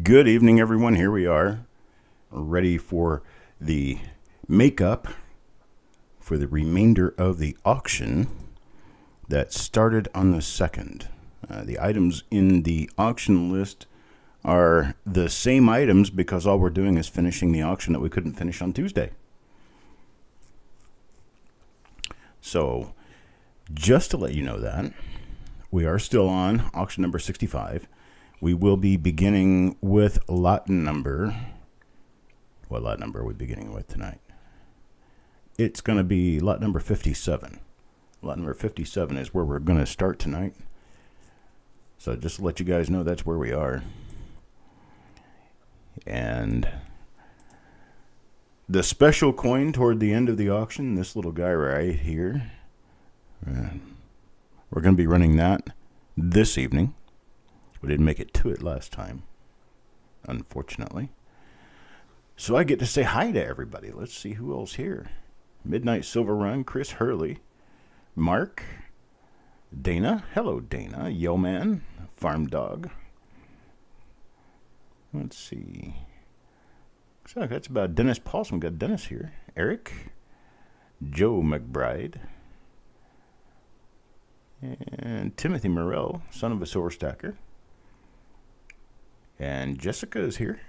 Good evening, everyone. Here we are, ready for the makeup for the remainder of the auction that started on the 2nd. The items in the auction list are the same items because all we're doing is finishing the auction that we couldn't finish on Tuesday. So, just to let you know that, we are still on auction number 65. We will be beginning with lot number. What lot number are we beginning with tonight? It's going to be lot number 57. Lot number 57 is where we're going to start tonight. So just to let you guys know, that's where we are. And the special coin toward the end of the auction, this little guy right here, we're going to be running that this evening. We didn't make it to it last time, unfortunately. So I get to say hi to everybody. Let's see who else here. Midnight Silver Run, Chris Hurley, Mark, Dana. Hello, Dana. Yeoman, Farm Dog. Let's see. Looks like that's about Dennis Paulson. We got Dennis here. Eric, Joe McBride, and Timothy Morrell, son of a silver stacker. And Jessica is here.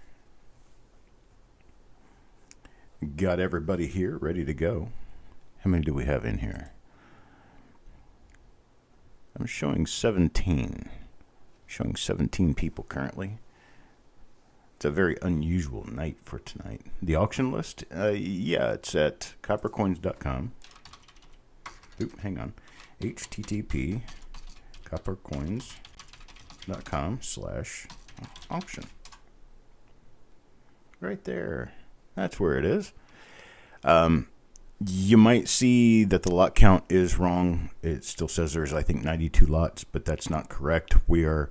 Got everybody here ready to go. How many do we have in here? I'm showing 17. Showing 17 people currently. It's a very unusual night for tonight. The auction list? Yeah, it's at coppercoins.com. Oop, hang on. http coppercoins.com/auction. Right there. That's where it is. You might see that the lot count is wrong. It still says there's, I think, 92 lots, but that's not correct. We are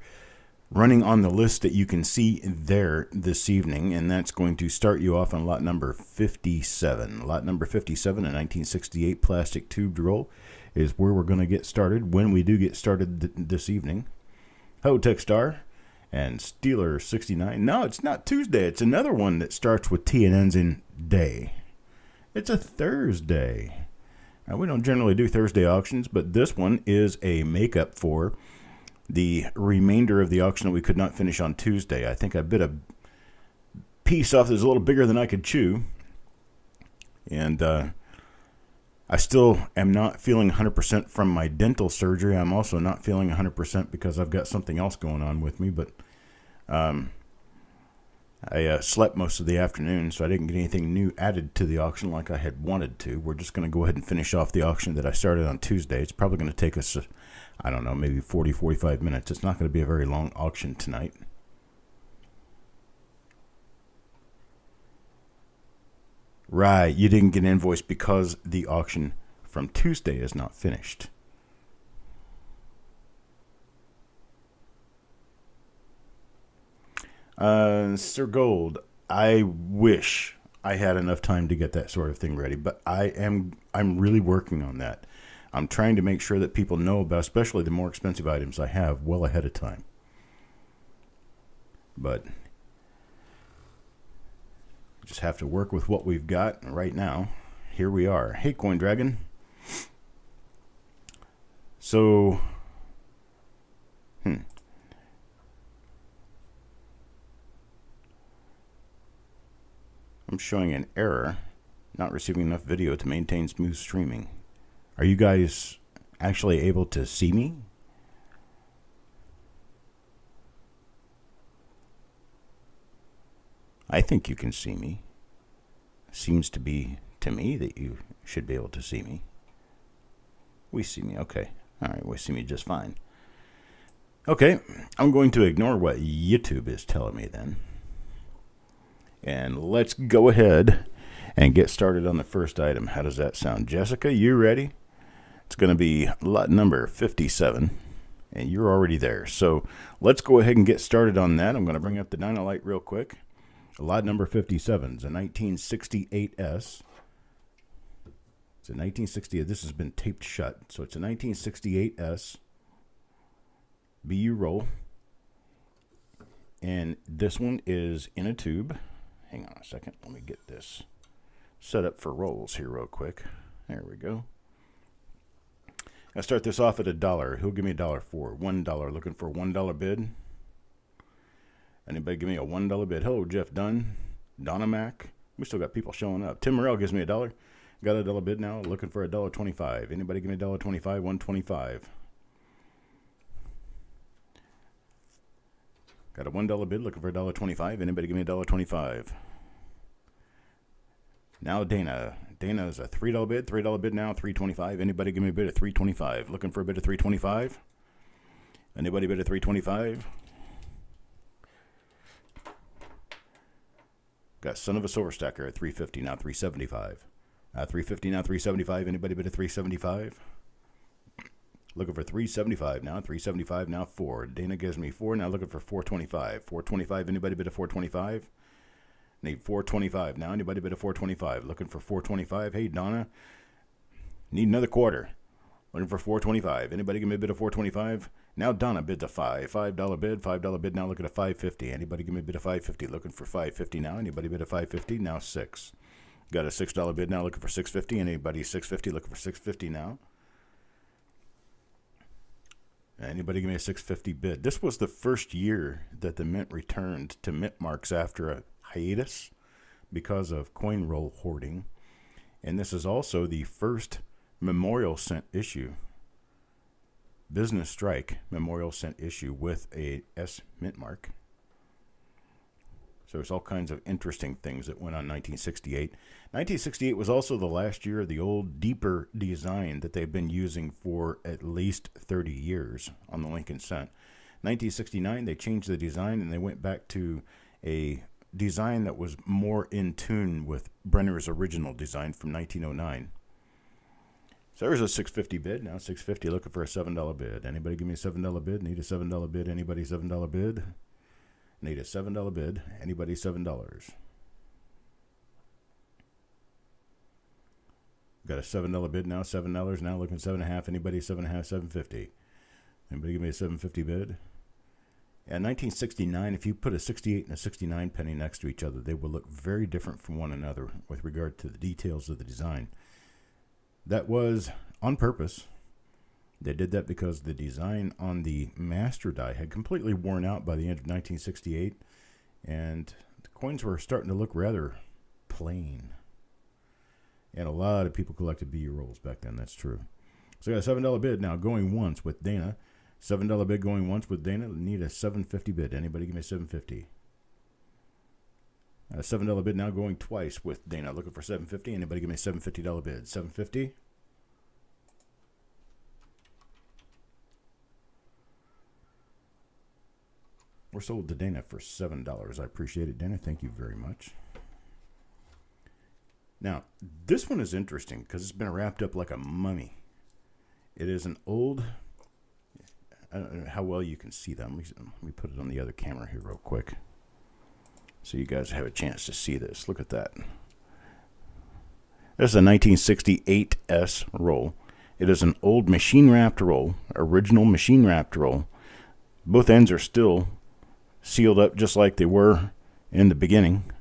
running on the list that you can see there this evening, and that's going to start you off on lot number 57. Lot number 57, a 1968 plastic tubed roll, is where we're going to get started when we do get started this evening. Hotech Star and Steeler 69. No, it's not Tuesday. It's another one that starts with T and ends in day. It's a Thursday. Now, we don't generally do Thursday auctions, but this one is a makeup for the remainder of the auction that we could not finish on Tuesday. I think I bit a piece off that's a little bigger than I could chew. And I still am not feeling 100% from my dental surgery. I'm also not feeling 100% because I've got something else going on with me. But I slept most of the afternoon, so I didn't get anything new added to the auction like I had wanted to. We're just going to go ahead and finish off the auction that I started on Tuesday. It's probably going to take us, I don't know, maybe 40, 45 minutes. It's not going to be a very long auction tonight. Right, you didn't get an invoice because the auction from Tuesday is not finished. Sir Gold, I wish I had enough time to get that sort of thing ready, but I'm really working on that. I'm trying to make sure that people know about, especially the more expensive items I have, well ahead of time. But just have to work with what we've got right now. Here we are. Hey, Coin Dragon. So, I'm showing an error, not receiving enough video to maintain smooth streaming. Are you guys actually able to see me? I think you can see me. Seems to be to me that you should be able to see me. We see me, okay. All right, we see me just fine. Okay, I'm going to ignore what YouTube is telling me then. And let's go ahead and get started on the first item. How does that sound? Jessica, you ready? It's going to be lot number 57. And you're already there. So let's go ahead and get started on that. I'm going to bring up the Dynalite real quick. Lot number 57 is a 1968S. It's a 1968. This has been taped shut. So it's a 1968S BU roll. And this one is in a tube. Hang on a second. Let me get this set up for rolls here real quick. There we go. I'll start this off at $1. Who'll give me $1 for $1? Looking for a $1 bid. Anybody give me a $1 bid? Hello, Jeff Dunn, Donna Mac. We still got people showing up. Tim Morrell gives me $1. Got a $1 bid now. Looking for a $1.25. Anybody give me $1.25? $1.25. Got a $1 bid. Looking for a $1.25. Anybody give me a $1.25? Now Dana. Dana is a $3 bid. $3 bid now. $3.25. Anybody give me a bid of $3.25? Looking for a bid of $3.25? Anybody bid of $3.25? Got Son of a Silver Stacker at $3.50 now. $3.75. $3.50 now. $3.75. Anybody bid of $3.75? Looking for $3.75 now. $3.75 now. $4. Dana gives me $4 now. Looking for $4.25. $4.25. Anybody bid of $4.25? Need $4.25 now. Anybody bid a $4.25? Looking for $4.25. Hey, Donna. Need another quarter. Looking for $4.25. Anybody give me a bid of $4.25? Now Donna bids a $5. $5 bid. $5 bid now. Looking at $5.50. Anybody give me a bid of $5.50? Looking for $5.50 now. Anybody bid a $5.50? Now $6. Got a $6 bid now. Looking for $6.50. Anybody $6.50? Looking for $6.50 now. Anybody give me a $6.50 bid? This was the first year that the mint returned to mint marks after a hiatus because of coin roll hoarding. And this is also the first memorial cent issue, business strike memorial cent issue with a S mint mark. So there's all kinds of interesting things that went on 1968. 1968 was also the last year of the old deeper design that they've been using for at least 30 years on the Lincoln cent. 1969 they changed the design and they went back to a design that was more in tune with Brenner's original design from 1909. So there's a $6.50 bid. Now $6.50 looking for a $7 bid. Anybody give me a $7 bid? Need a $7 bid? Anybody $7 bid? Need a $7 bid. Anybody $7? Got a $7 bid now. $7 now looking $7.50. Anybody $7.50? $7.50. Anybody give me a $7.50 bid? In 1969, if you put a 68 and a 69 penny next to each other, they will look very different from one another with regard to the details of the design. That was on purpose. They did that because the design on the master die had completely worn out by the end of 1968, and the coins were starting to look rather plain. And a lot of people collected BU rolls back then, that's true. So I got a $7 bid now going once with Dana. $7 bid going once with Dana. Need a $7.50 bid. Anybody give me a $7.50? A $7 bid now going twice with Dana. Looking for $7.50. Anybody give me a $7.50 bid? $7.50? We're sold to Dana for $7. I appreciate it, Dana. Thank you very much. Now, this one is interesting because it's been wrapped up like a mummy. It is an old... I don't know how well you can see that. Let me put it on the other camera here real quick so you guys have a chance to see this. Look at that. This is a 1968 roll. It is an old machine-wrapped roll, original machine-wrapped roll. Both ends are still sealed up just like they were in the beginning.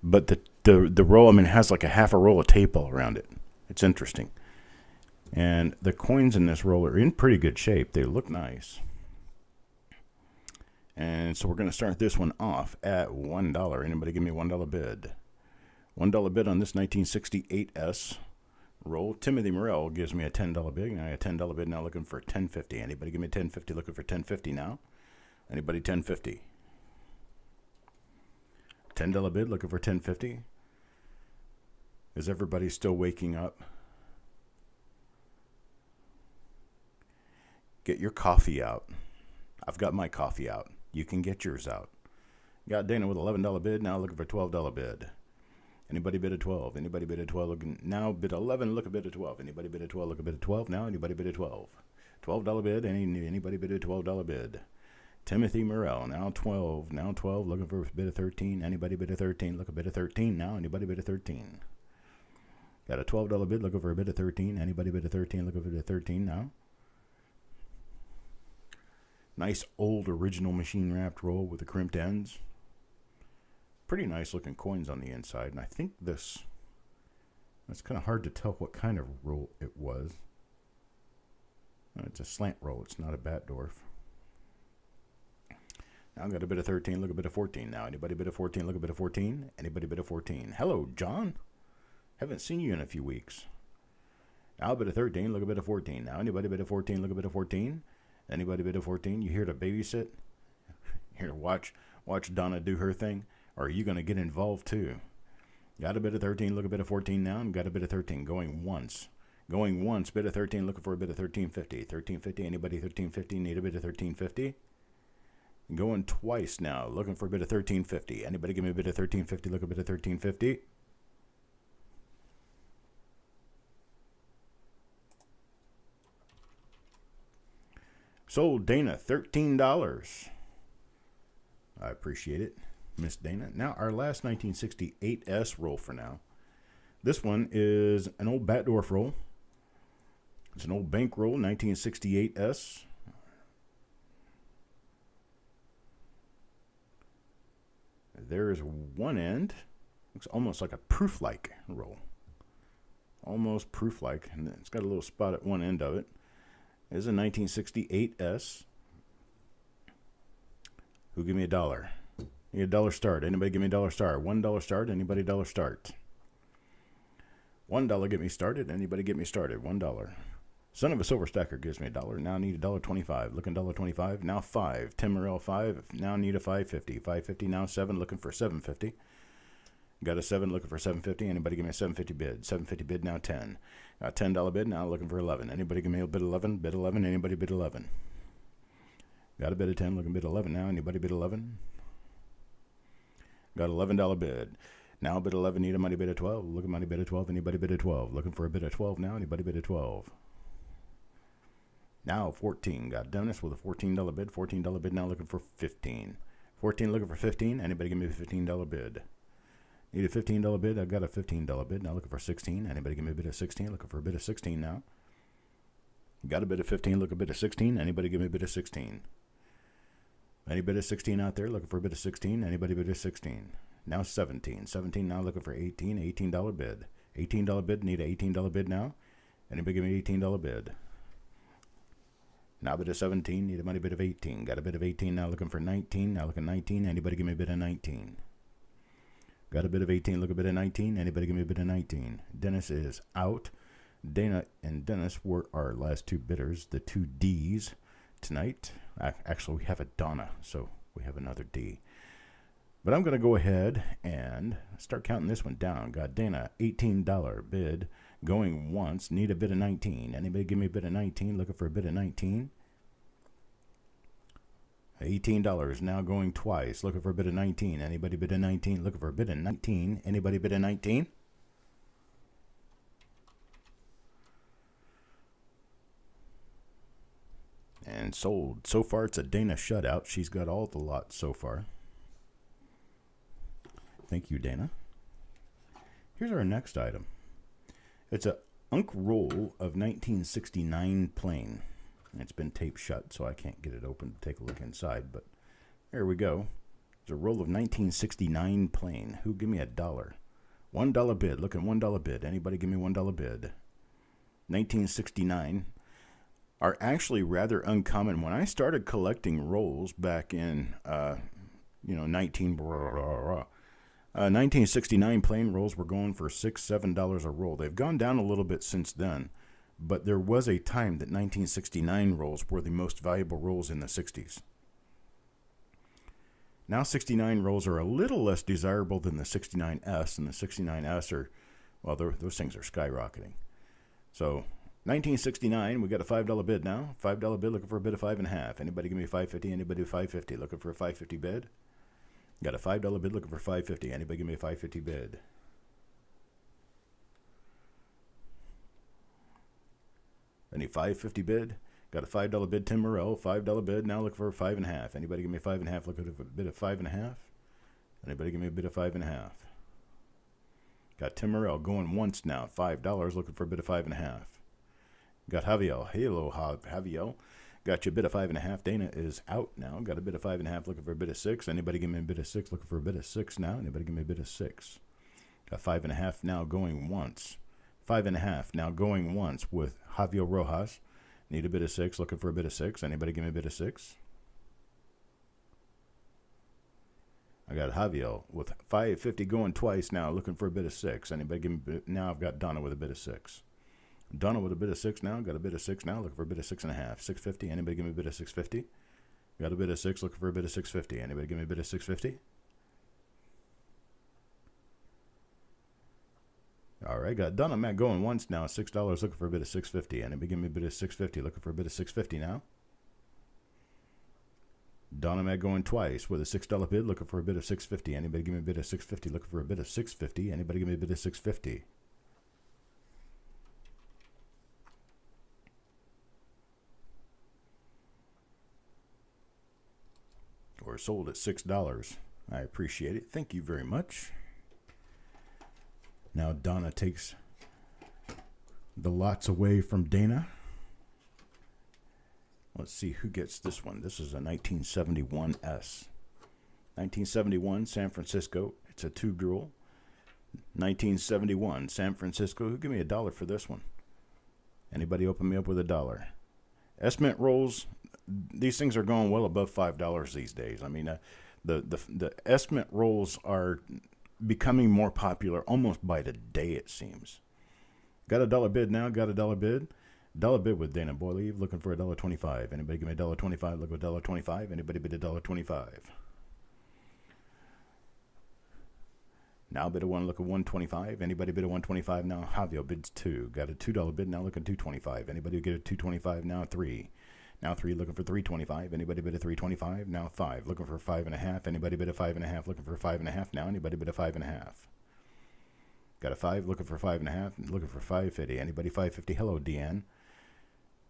But the roll, I mean, it has like a half a roll of tape all around it. It's interesting. And the coins in this roll are in pretty good shape. They look nice. And so we're going to start this one off at $1. Anybody give me a $1 bid? $1 bid on this 1968 roll. Timothy Morrell gives me a $10 bid. Now a $10 bid now looking for $10.50. Anybody give me a $10.50 looking for $10.50 now? Anybody $10.50? $10 bid looking for $10.50. Is everybody still waking up? Get your coffee out. I've got my coffee out. You can get yours out. Got Dana with $11 bid, now looking for $12 bid. Anybody bid a 12? Anybody bid a 12? Looking now bid 11, look a bid a 12. Anybody bid a 12? Look a bid a 12 now. Anybody bid a 12? $12 bid. Anybody bid a $12 bid? Timothy Morrell now 12. Now 12 looking for a bid of 13. Anybody bid a 13? Look a bid of 13 now. Anybody bid a 13? Got a $12 bid looking for a bid of 13. Anybody bid a 13? Look a bid of 13 now. Nice old original machine wrapped roll with the crimped ends. Pretty nice looking coins on the inside. And I think it's kind of hard to tell what kind of roll it was. It's a slant roll. It's not a Batdorf. Now I've got a bit of 13, look a bit of 14 now. Anybody bit of 14, look a bit of 14. Anybody bit of 14. Hello, John. Haven't seen you in a few weeks. Now a bit of 13, look a bit of 14 now. Anybody bit of 14, look a bit of 14. Anybody bit of 14? You here to babysit? Here to watch Donna do her thing? Or are you going to get involved too? Got a bit of 13, look a bit of 14 now. And got a bit of 13 going once. Going once, bit of 13, looking for a bit of 1350. 1350, anybody 1350, need a bit of 1350? Going twice now, looking for a bit of 1350. Anybody give me a bit of 1350, look a bit of 1350? Sold Dana $13. I appreciate it, Miss Dana. Now our last 1968S roll for now. This one is an old Batdorf roll. It's an old bank roll, 1968S. There's one end. Looks almost like a proof-like roll. Almost proof-like. And it's got a little spot at one end of it. This is a 1968S. Who give me $1? Need a dollar start. Anybody give me a dollar start? $1 start. Anybody dollar start? $1 get me started. Anybody get me started? $1. Son of a silver stacker gives me $1. Now need $1.25. Looking $1.25. Now 5. Tim Morrell 5. Now need a 5.50. 5.50. Now 7. Looking for 7.50. Got a 7. Looking for 7.50. Anybody give me a 7.50 bid? 7.50 bid. Now 10. Got $10 bid. Now looking for 11. Anybody give me a bid 11? Bid 11. Anybody bid 11? Got a bid of 10. Looking bid 11 now. Anybody bid 11? Got $11 bid. Now bid 11. Need a money bid of 12. Look at money bid of 12. Anybody bid of 12? Looking for a bid of 12 now. Anybody bid of 12? Now 14. Got Dennis with a $14 bid. $14 bid now looking for 15. 14 looking for 15. Anybody give me a $15 bid? Need a $15 bid. I've got a $15 bid. Now looking for 16. Anybody give me a bid of 16? Looking for a bid of 16 now. Got a bid of 15. Look a bid of 16. Anybody give me a bid of 16? Any bid of 16 out there? Looking for a bid of 16. Anybody bid of 16? Now 17. 17 now looking for 18. $18 bid. $18 bid. Need an $18 bid now. Anybody give me an $18 bid? Now a bid of 17. Need a money bid of 18. Got a bid of 18 now looking for 19. Now looking 19. Anybody give me a bid of 19? Got a bid of 18. Look a bid of 19. Anybody give me a bid of 19? Dennis is out. Dana and Dennis were our last two bidders. The two D's tonight. Actually, we have a Donna, so we have another D. But I'm going to go ahead and start counting this one down. Got Dana, $18 bid. Going once. Need a bid of 19. Anybody give me a bid of 19? Looking for a bid of 19? $18 now going twice. Looking for a bid of 19. Anybody bid of 19? Looking for a bid of 19. Anybody bid of 19? And sold. So far it's a Dana shutout. She's got all the lots so far. Thank you, Dana. Here's our next item. It's a Unk roll of 1969 plain. It's been taped shut, so I can't get it open to take a look inside, but there we go. It's a roll of 1969 plain. Who give me $1? $1 bid. Look at $1 bid. Anybody give me $1 bid? 1969 are actually rather uncommon. When I started collecting rolls back in 1969 plain rolls were going for $6, $7 a roll. They've gone down a little bit since then, but there was a time that 1969 rolls were the most valuable rolls in the 60s. Now 69 rolls are a little less desirable than the 69S, and the 69S are, well, those things are skyrocketing. So 1969, we got a $5 bid now. $5 bid, looking for a bid of 5.5. Anybody give me a 5.50? Anybody 5.50? Looking for a 5.50 bid? Got a $5 bid, looking for 5.50. Anybody give me a 5.50 bid? Any 5.50 bid? Got a $5 bid, Tim Morrell. $5 bid, now looking for a 5.5. Anybody give me a 5.5? Looking for a bid of 5.5. Anybody give me a bid of 5.5? Got Tim Morrell going once now. $5, looking for a bid of 5.5. Got Javier. Hello, Javier. Got you a bid of 5.5. Dana is out now. Got a bid of 5.5, looking for a bid of 6. Anybody give me a bid of 6, looking for a bid of 6 now? Anybody give me a bid of 6? Got 5.5 now going once. 5.5 now going once with Javier Rojas. Need a bid of 6, looking for a bid of 6. Anybody give me a bid of 6? I got Javier with 5.50 going twice now, looking for a bid of 6. Anybody give me a bid? Now I've got Donna with a bid of 6. Donna with a bid of 6 now. Got a bid of 6 now, looking for a bid of 6.5. 6.50. Anybody give me a bid of 6.50? Got a bid of 6, looking for a bid of 6.50. Anybody give me a bid of 6.50? All right, got Donna Mac going once now. $6, looking for a bid of 6.50. Anybody give me a bid of 6.50? Looking for a bid of 6.50 now. Donna Mac going twice with a $6 bid, looking for a bid of 6.50. Anybody give me a bid of 6.50? Looking for a bid of 6.50. Anybody give me a bid of 6.50? Or sold at $6. I appreciate it. Thank you very much. Now Donna takes the lots away from Dana. Let's see who gets this one. This is a 1971S. 1971 San Francisco. It's a two-girl. 1971 San Francisco. Who give me $1 for this one? Anybody open me up with $1? Estimate rolls. These things are going well above $5 these days. I mean, the estimate rolls are becoming more popular almost by the day, it seems. Got $1 bid now. Got $1 bid. $1 bid with Dana Boyle. Looking for $1.25. Anybody give me $1.25? Look at $1.25. Anybody bid $1.25? Now bid a 1. Look at $1.25. Anybody bid $1.25 now? Javier bids 2. Got a $2 bid now. Looking $2.25. Anybody get a $2.25 now? 3. Now 3, looking for $3.25. Anybody bid a $3.25? Now 5, looking for $5.5. Anybody bid a $5.5? Looking for $5.5 now. Anybody bid a $5.5? Got a 5, looking for $5.5. Looking for $5.50. Anybody $5.50? Hello, Deanne.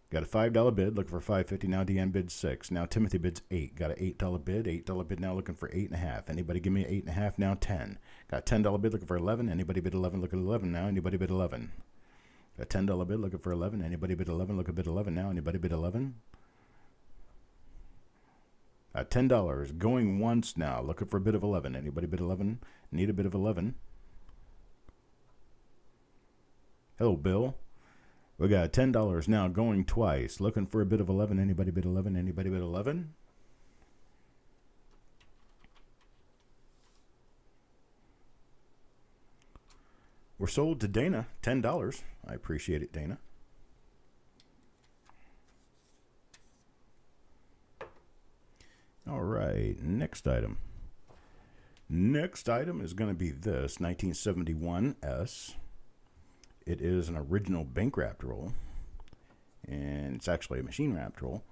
Got a $5 bid, looking for $5.50 now. Deanne bids 6. Now Timothy bids 8. Got an $8 bid. $8 bid now, looking for 8.5. Anybody give me 8.5 now? 10. Got a $10 bid, looking for 11. Anybody bid 11? Look at 11 now. Anybody bid 11? Got a $10 bid, looking for 11. Anybody bid 11? Look at bid 11 now. Anybody bid 11? $10 going once now, looking for a bid of 11. Anybody bid 11? Need a bid of 11? Hello, Bill. We got $10 now going twice, looking for a bid of 11. Anybody bid 11? Anybody bid 11? We're sold to Dana, $10. I appreciate it, Dana. All right, next item. Next item is going to be this 1971S. It is an original bank wrapped roll, and it's actually a machine wrapped roll.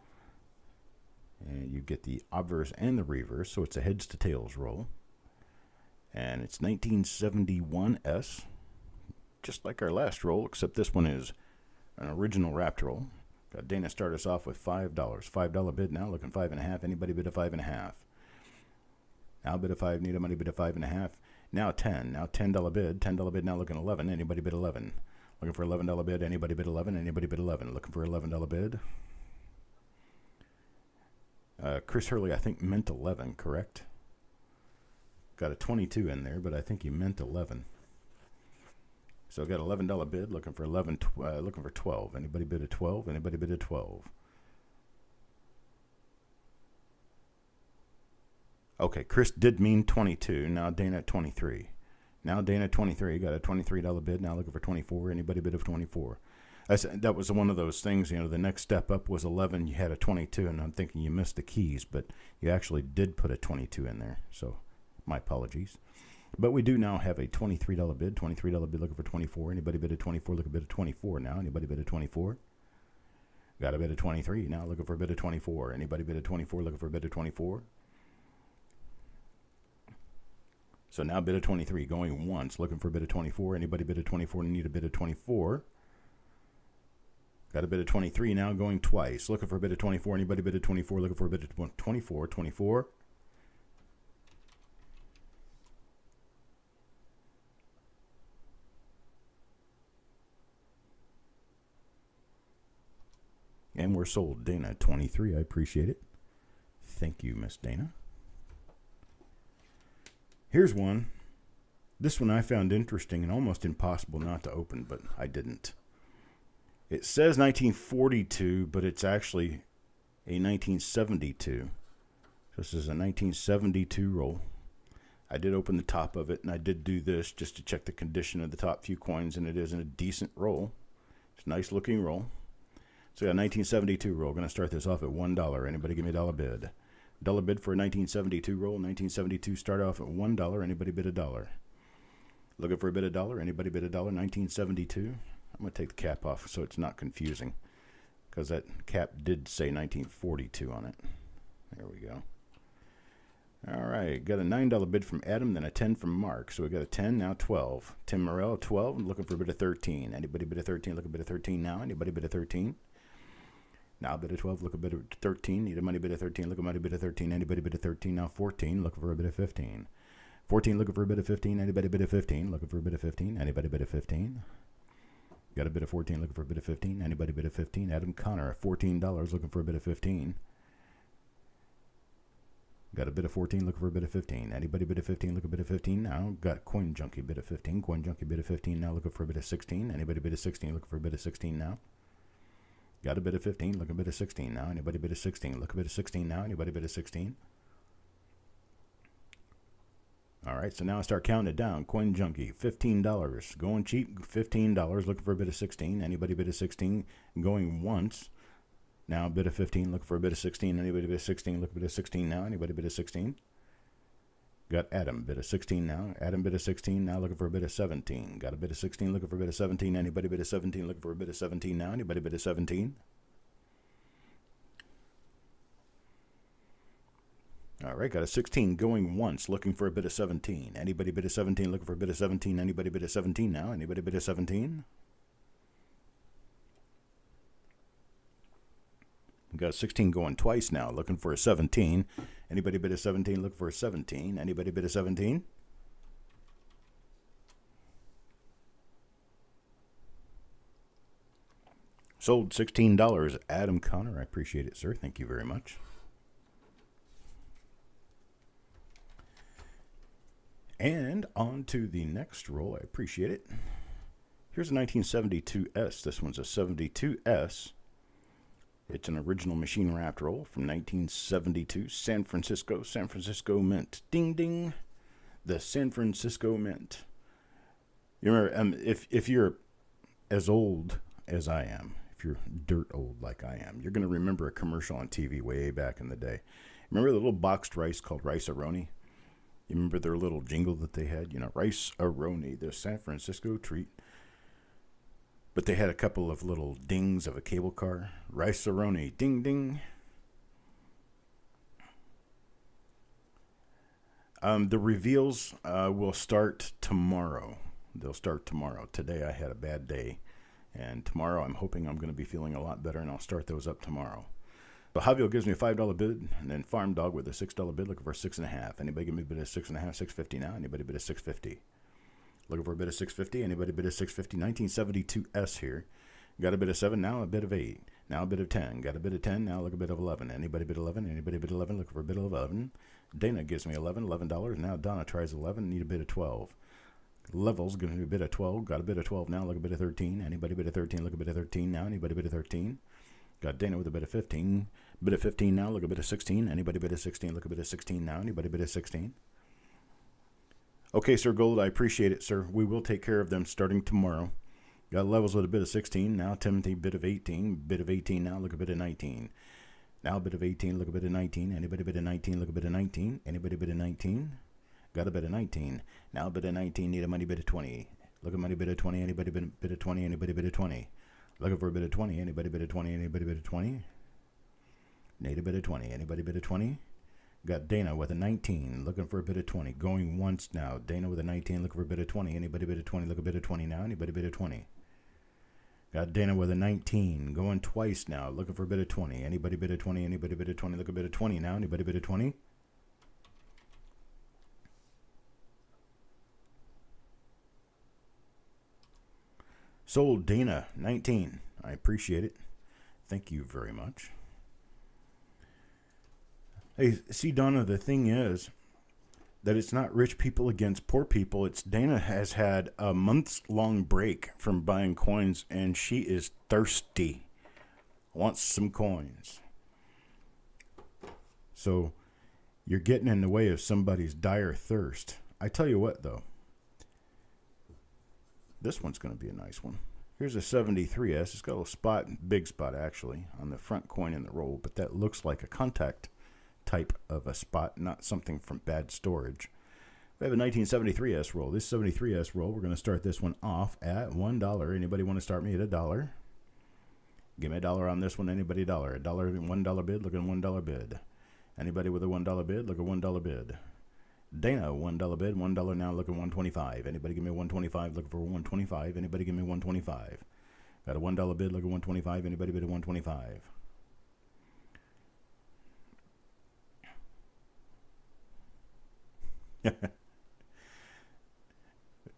And you get the obverse and the reverse, so it's a heads to tails roll. And it's 1971S, just like our last roll, except this one is an original wrapped roll. Got Dana start us off with $5. $5 bid now, looking 5.5. Anybody bid a 5.5? Now bid a 5. Need a money bid a 5.5. Now 10. Now $10 bid. $10 bid now, looking 11. Anybody bid 11? Looking for $11 bid. Anybody bid 11? Anybody bid 11? Looking for $11 bid. Chris Hurley, I think, meant 11, correct? Got a 22 in there, but I think he meant 11. So got $11 bid, looking for looking for 12. Anybody bid a 12? Anybody bid a 12? Okay, Chris did mean 22. Now Dana at 23. Now Dana 23. Got a $23 bid. Now looking for 24. Anybody bid of 24? That was one of those things. You know, the next step up was 11. You had a 22, and I'm thinking you missed the keys, but you actually did put a 22 in there. So my apologies. But we do now have a $23 bid. $23 bid, looking for 24. Anybody bid a 24? Look a bid of 24 now. Anybody bid a 24? Got a bid of 23 now. Looking for a bid of 24. Anybody bid a 24? Looking for a bid of 24? So now bid of 23 going once. Looking for a bid of 24. Anybody bid a 24? Need a bid of 24? Got a bid of 23 now going twice. Looking for a bid of 24. Anybody bid a 24? Looking for a bid of 24. 24. And we're sold. Dana, 23. I appreciate it. Thank you, Miss Dana. Here's one. This one I found interesting and almost impossible not to open, but I didn't. It says 1942, but it's actually a 1972. This is a 1972 roll. I did open the top of it, and I did do this just to check the condition of the top few coins, and it is in a decent roll. It's a nice looking roll. So we got a 1972 roll. Going to start this off at $1. Anybody give me a dollar bid? Dollar bid for a 1972 roll. 1972 start off at $1. Anybody bid a dollar? Looking for a bid a dollar? Anybody bid a dollar? 1972. I'm going to take the cap off so it's not confusing, because that cap did say 1942 on it. There we go. All right, got a $9 bid from Adam, then a 10 from Mark. So we got a 10, now 12. Tim Morello, 12. I'm looking for a bid of 13. Anybody bid a 13? Look a bid of 13 now. Anybody bid a 13? Now a bid of 12. Look a bid of 13. Need a money bid of 13. Look a money bid of 13. Anybody bid of 13? Now 14. Looking for a bid of 15. 14. Looking for a bid of 15. Anybody bid of 15? Looking for a bid of 15. Anybody bid of 15? Got a bid of 14. Looking for a bid of 15. Anybody bid of 15? Adam Connor, $14. Looking for a bid of 15. Got a bid of 14, looking for a bid of 15. Anybody bid of 15, look a bid of 15 now. Got Coin Junkie bid of 15. Coin Junkie bid of 15 now, looking for a bid of 16. Anybody bid of 16, looking for a bid of 16 now. Got a bid of 15, looking a bid of 16 now. Anybody bid of 16, look a bid of 16 now. Anybody bid of 16? All right, so now I start counting it down. Coin Junkie, $15. Going cheap, $15. Looking for a bid of 16. Anybody bid of 16? Going once. Now a bid of 15, looking for a bid of 16. Anybody bid of 16, look a bid of 16 now. Anybody bid of 16? Got Adam, bid of 16 now. Adam bid of 16 now, looking for a bid of 17. Got a bid of 16, looking for a bid of 17. Anybody bid of 17, looking for a bid of 17 now. Anybody bid of 17? All right, got a 16 going once, looking for a bid of 17. Anybody bid of 17, looking for a bid of 17. Anybody bid of 17 now. Anybody bid of 17? We got 16 going twice now, looking for a 17. Anybody bid a 17, looking for a 17. Anybody bid a 17? Sold $16. Adam Connor, I appreciate it, sir. Thank you very much. And on to the next roll. I appreciate it. Here's a 1972S. This one's a 72S. It's an original machine wrapped roll from 1972, San Francisco Mint. Ding, ding. The San Francisco Mint. You remember, if you're as old as I am, if you're dirt old like I am, you're going to remember a commercial on TV way back in the day. Remember the little boxed rice called Rice-A-Roni? You remember their little jingle that they had? You know, Rice-A-Roni, the San Francisco treat. But they had a couple of little dings of a cable car. Rice-A-Roni, ding, ding. The reveals will start tomorrow. They'll start tomorrow. Today I had a bad day. And tomorrow I'm hoping I'm going to be feeling a lot better, and I'll start those up tomorrow. So Javier gives me a $5 bid, and then Farm Dog with a $6 bid, looking for 6.5. Anybody give me a bid of 6.5, $6.50 now? Anybody bid of 6.50? Looking for a bid of 6.50. Anybody bid of 6.50? 1972S here. Got a bid of 7, now a bid of 8. Now a bid of 10. Got a bid of 10, now look a bid of 11. Anybody bid 11? Anybody bid 11? Looking for a bid of 11. Dana gives me $11. Now Donna tries 11, need a bid of 12. Levels gives me a bid of 12. Got a bid of 12 now, look a bid of 13. Anybody bid of 13? Look a bid of 13 now. Anybody bid of 13? Got Dana with a bid of 15. Bid of 15 now, look a bid of 16. Anybody bid of 16? Look a bid of 16 now. Anybody bid of 16? Okay, Sir Gold, I appreciate it, sir. We will take care of them starting tomorrow. Got levels with a bid of 16. Now Timothy, bid of 18. Bid of 18 now, look a bid of 19. Now a bid of 18, look a bid of 19. Anybody bid of 19? Look a bid of 19. Anybody bid of 19? Got a bid of 19. Now a bid of 19, need a money bid of 20. Look at money bid of 20. Anybody bid of 20? Anybody bid of 20? Looking for a bid of 20. Anybody bid of 20? Anybody bid of 20? Need a bid of 20. Anybody bid of 20? Got Dana with a 19. Looking for a bid of 20. Going once now. Dana with a 19. Looking for a bid of 20. Anybody bid of 20? Look a bid of 20 now. Anybody bid of 20? Got Dana with a 19. Going twice now. Looking for a bid of 20. Anybody bid of 20? Anybody bid of 20? Look a bid of 20 now. Anybody bid of 20? Sold Dana, 19. I appreciate it. Thank you very much. Hey, see, Donna, the thing is that it's not rich people against poor people. It's Dana has had a months-long break from buying coins, and she is thirsty. Wants some coins. So you're getting in the way of somebody's dire thirst. I tell you what, though. This one's going to be a nice one. Here's a 73S. It's got a little spot, big spot actually, on the front coin in the roll, but that looks like a contact type of a spot, not something from bad storage. We have a 1973S roll. This 73S roll, we're going to start this one off at $1. Anybody want to start me at $1? Give me $1 on this one. Anybody $1? $1 bid, look at $1 bid. Anybody with a $1 bid, look at $1 bid. Dana, $1 bid, $1 now, look at $1.25. Anybody give me $1.25, looking for $1.25. Anybody give me $1.25. Got a $1 bid, look at $1.25. Anybody bid at $1.25.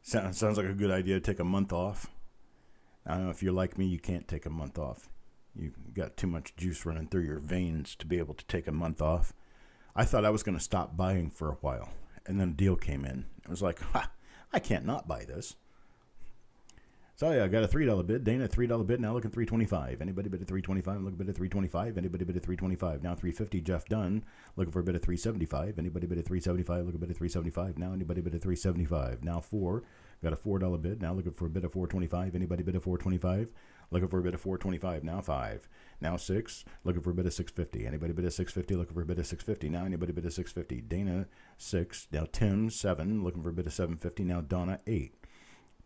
Sounds like a good idea to take a month off. I don't know if you're like me, you can't take a month off. You've got too much juice running through your veins to be able to take a month off. I thought I was going to stop buying for a while, and then a deal came in. It was like, I can't not buy this. So yeah, I got a $3 bid. Dana, $3 bid. Now looking $3.25. Anybody bid at $3.25? Look a bid at $3.25. Anybody bid at $3.25? Now $3.50. Jeff Dunn looking for a bid at $3.75. Anybody bid at $3.75? Look a bid at $3.75. Now anybody bid at $3.75? Now 4. Got a $4 bid. Now looking for a bid at $4.25. Anybody bid at $4.25? Looking for a bid at $4.25. Now 5. Now 6. Looking for a bid at $6.50. Anybody bid at $6.50? Looking for a bid at $6.50. Now anybody bid at $6.50? Dana 6. Now Tim 7. Looking for a bid at $7.50. Now Donna 8.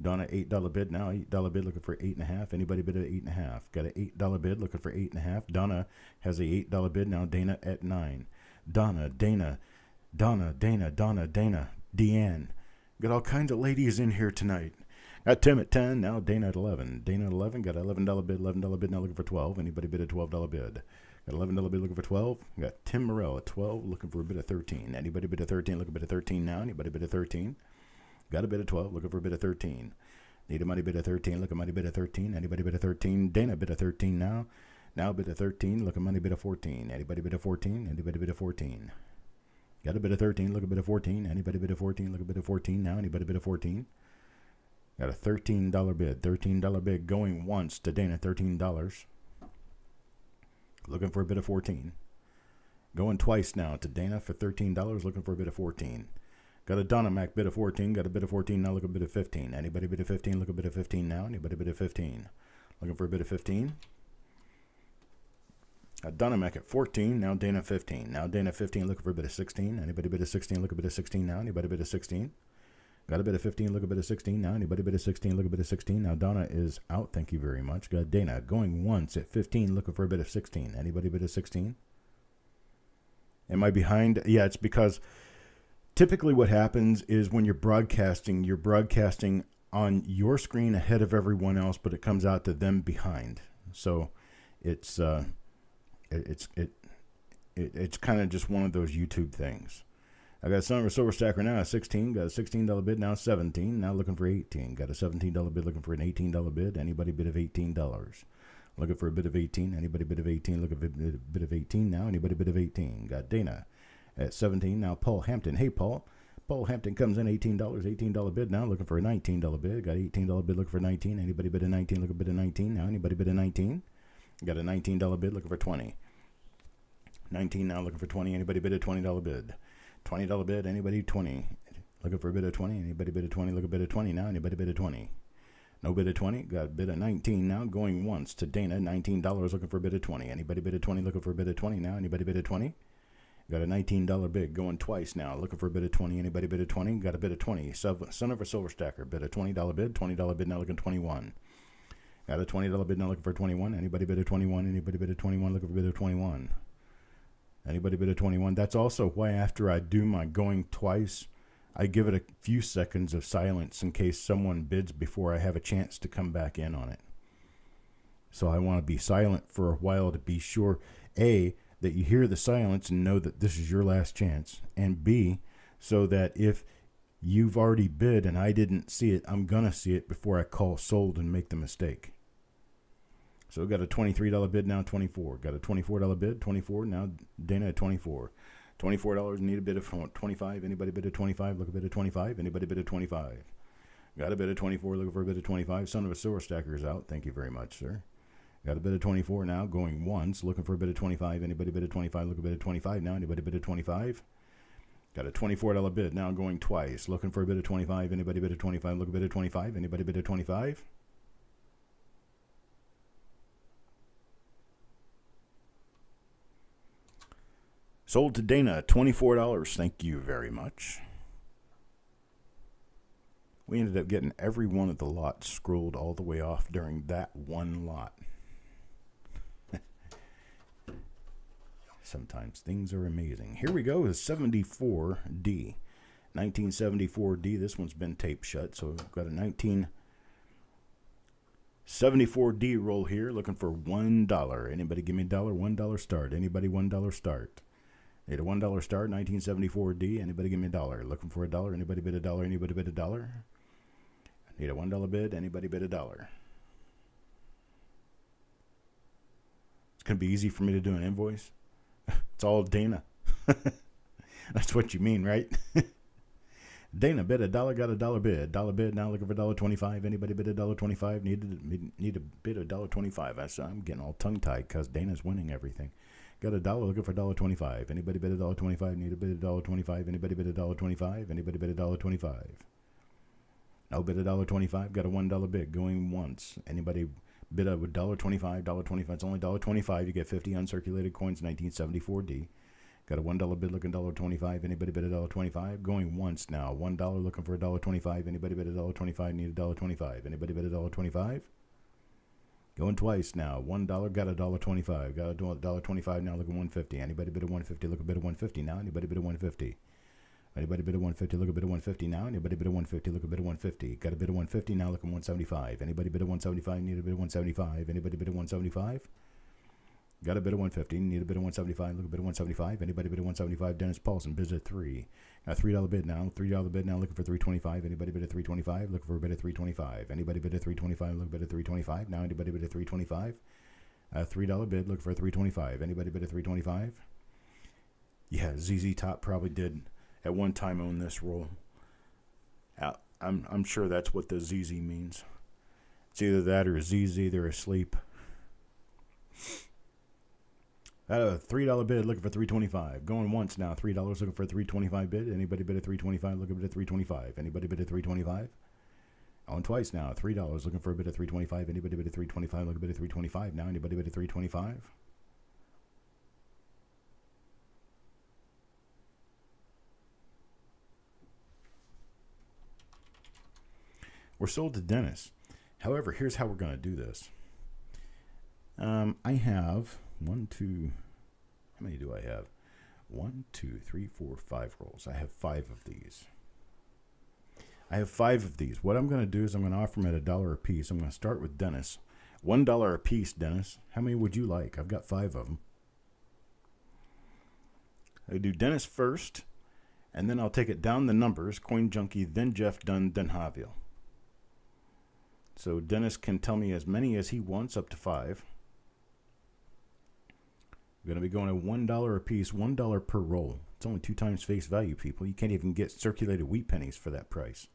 Donna, $8 bid now. $8 bid looking for 8.5. Anybody bid at 8.5? Got an $8 bid looking for 8.5. Donna has a $8 bid now. Dana at 9. Donna, Dana, Deanne. Got all kinds of ladies in here tonight. Got Tim at 10. Now Dana at 11. Dana at 11. Got an $11 bid. $11 bid now looking for 12. Anybody bid a $12 bid? Got $11 bid looking for 12. Got Tim Morrell at 12 looking for a bid of 13. Anybody bid a 13? Looking for a bid of 13 now. Anybody bid a 13? Got a bid of 12, looking for a bid of 13. Need a money bid of 13, look at money bid of 13. Anybody bid of 13? Dana bid of 13 now. Now bid of 13, look at money bid of 14. Anybody bid of 14? Anybody bid of 14? Got a bid of 13, look at bid of 14. Anybody bid of 14? Look at bid of 14 now. Anybody bid of 14? Got a $13 bid. $13 bid going once to Dana, $13. Looking for a bid of 14. Going twice now to Dana for $13, looking for a bid of 14. Got a Donna Mac bid of 14. Got a bid of 14 now. Look a bid of 15. Anybody bid of 15? Look a bid of 15 now. Anybody bid of 15? Looking for a bid of 15. Got Donna Mac at 14. Now Dana 15. Now Dana 15. Looking for a bid of 16. Anybody bid of 16? Look a bid of 16 now. Anybody bid of 16? Got a bid of 15. Look a bid of 16 now. Anybody bid of 16? Look a bid of 16. Now Donna is out. Thank you very much. Got Dana going once at 15. Looking for a bid of 16. Anybody bid of 16? Am I behind? Yeah, it's because typically what happens is when you're broadcasting on your screen ahead of everyone else, but it comes out to them behind. So it's kind of just one of those YouTube things. I got a Son of a Silver Stacker now at 16. Got a $16 bid now 17. Now looking for 18. Got a $17 bid looking for an $18 bid. Anybody bid of $18? Looking for a bid of 18. Anybody bid of 18? Looking for a bid of 18 now. Anybody bid of 18? Got Dana at 17. Now Paul Hampton. Hey, Paul. Paul Hampton comes in $18. $18 bid now. Looking for a $19 bid. Got $18 bid looking for 19. Anybody bid a 19? Looking for a bid of 19 now. Anybody bid a 19? Got a $19 bid looking for 20. 19 now looking for 20. Anybody bid a $20 bid? $20 bid. Anybody 20? Looking for a bid of 20. Anybody bid a 20? Look a bid of 20 now. Anybody bid a 20? No bid of 20. Got a bid of 19 now. Going once to Dana. $19 looking for a bid of 20. Anybody bid a 20? Looking for a bid of 20 now. Anybody bid a 20? Got a $19 bid going twice now. Looking for a bid of 20. Anybody bid of 20? Got a bid of 20. Son of a Silver Stacker. Bid a $20 bid. $20 bid now looking 21. Got a $20 bid now looking for 21. Anybody bid of 21? Anybody bid of 21? Looking for a bid of 21. Anybody bid of 21? That's also why after I do my going twice, I give it a few seconds of silence in case someone bids before I have a chance to come back in on it. So I want to be silent for a while to be sure, A, that you hear the silence and know that this is your last chance, and B, so that if you've already bid and I didn't see it, I'm going to see it before I call sold and make the mistake. So we got a $23 bid now, 24. Got a $24 bid, 24. Now Dana at 24. $24. Need a bid of 25. Anybody bid at 25? Look a bid at 25. Anybody bid at 25? Got a bid at 24. Looking for a bid at 25. Son of a sewer stacker is out. Thank you very much, sir. Got a bid at 24 now. Going once. Looking for a bid at 25. Anybody bid at 25? Look a bid at 25 now. Anybody bid at 25? Got a $24 bid now. Going twice. Looking for a bid at 25. Anybody bid at 25? Look a bid at 25. Anybody bid at 25? Sold to Dana, $24. Thank you very much. We ended up getting every one of the lots scrolled all the way off during that one lot. Sometimes things are amazing. Here we go is 74D. 1974D. This one's been taped shut, so we've got a 1974D roll here. Looking for $1. Anybody give me a dollar? $1 start. Anybody $1 start? Need a $1 start, 1974D. Anybody give me a dollar? Looking for a dollar? Anybody bid a dollar? Anybody bid a dollar? Need a $1 bid. Anybody bid a dollar? It's going to be easy for me to do an invoice. It's all Dana. That's what you mean, right? Dana bid a dollar, got a dollar bid. Dollar bid, now looking for $1.25. Anybody bid a $1.25? Need to bid a $1.25. I'm getting all tongue-tied because Dana's winning everything. Got a dollar, looking for $1.25. Anybody bid a $1.25? Need to bid a $1.25. Anybody bid a $1.25? Anybody bid a $1.25? No bid a $1.25. Got a $1 bid going once. Anybody bid a $1.25? $1.25. It's only $1.25. You get 50 uncirculated coins. 1974D. Got a $1 bid looking $1.25. Anybody bid a $1.25? Going once now. $1 looking for $1.25. Anybody bid a $1.25? Need a $1.25. Anybody bid a $1.25? Going twice now. $1 got a $1.25. Got a $1.25 now. Look at $1.50. Anybody bid a $1.50? Look a bid of $1.50 now. Anybody bid a $1.50? Anybody bid a $1.50? Look a bid of $1.50 now. Anybody bid a $1.50? Look a bid of $1.50. Got a bid of $1.50 now. Look at $1.75. Anybody bid a $1.75? Need a bid of $1.75. Anybody bid a $1.75? Got a bid of $1.50. Need a bid of $1.75. Look a bid of $1.75. Anybody bid a $1.75? Dennis Paulson bids at $3. Got a $3 bid now. $3 bid now. Looking for $3.25. Anybody bid at $3.25? Looking for a bid at $3.25. Anybody bid at $3.25? Look a bid at $3.25. Now anybody bid at $3.25? $3 bid. Looking for $3.25. Anybody bid at $3.25? Yeah, ZZ Top probably did at one time own this roll. I'm sure that's what the ZZ means. It's either that or ZZ. They're asleep. A $3 bid looking for $3.25. Going once now. $3 looking for a $3.25 bid. Anybody bid at $3.25? Look a bid at $3.25. Anybody bid at $3.25? On twice now. $3 looking for a bid at $3.25. Anybody bid at $3.25? Look a bid at $3.25 now. Anybody bid at $3.25? We're sold to Dennis. However, here's how we're going to do this. I have how many do I have? 1, 2, 3, 4, 5 rolls. I have 5 of these. What I'm going to do is I'm going to offer them at $1 a piece. I'm going to start with Dennis. $1 a piece, Dennis. How many would you like? I've got 5 of them. I do Dennis first, and then I'll take it down the numbers. Coin Junkie, then Jeff Dunn, then Javier. So Dennis can tell me as many as he wants, up to 5. We're going to be going at $1 a piece, $1 per roll. It's only 2 times face value, people. You can't even get circulated wheat pennies for that price.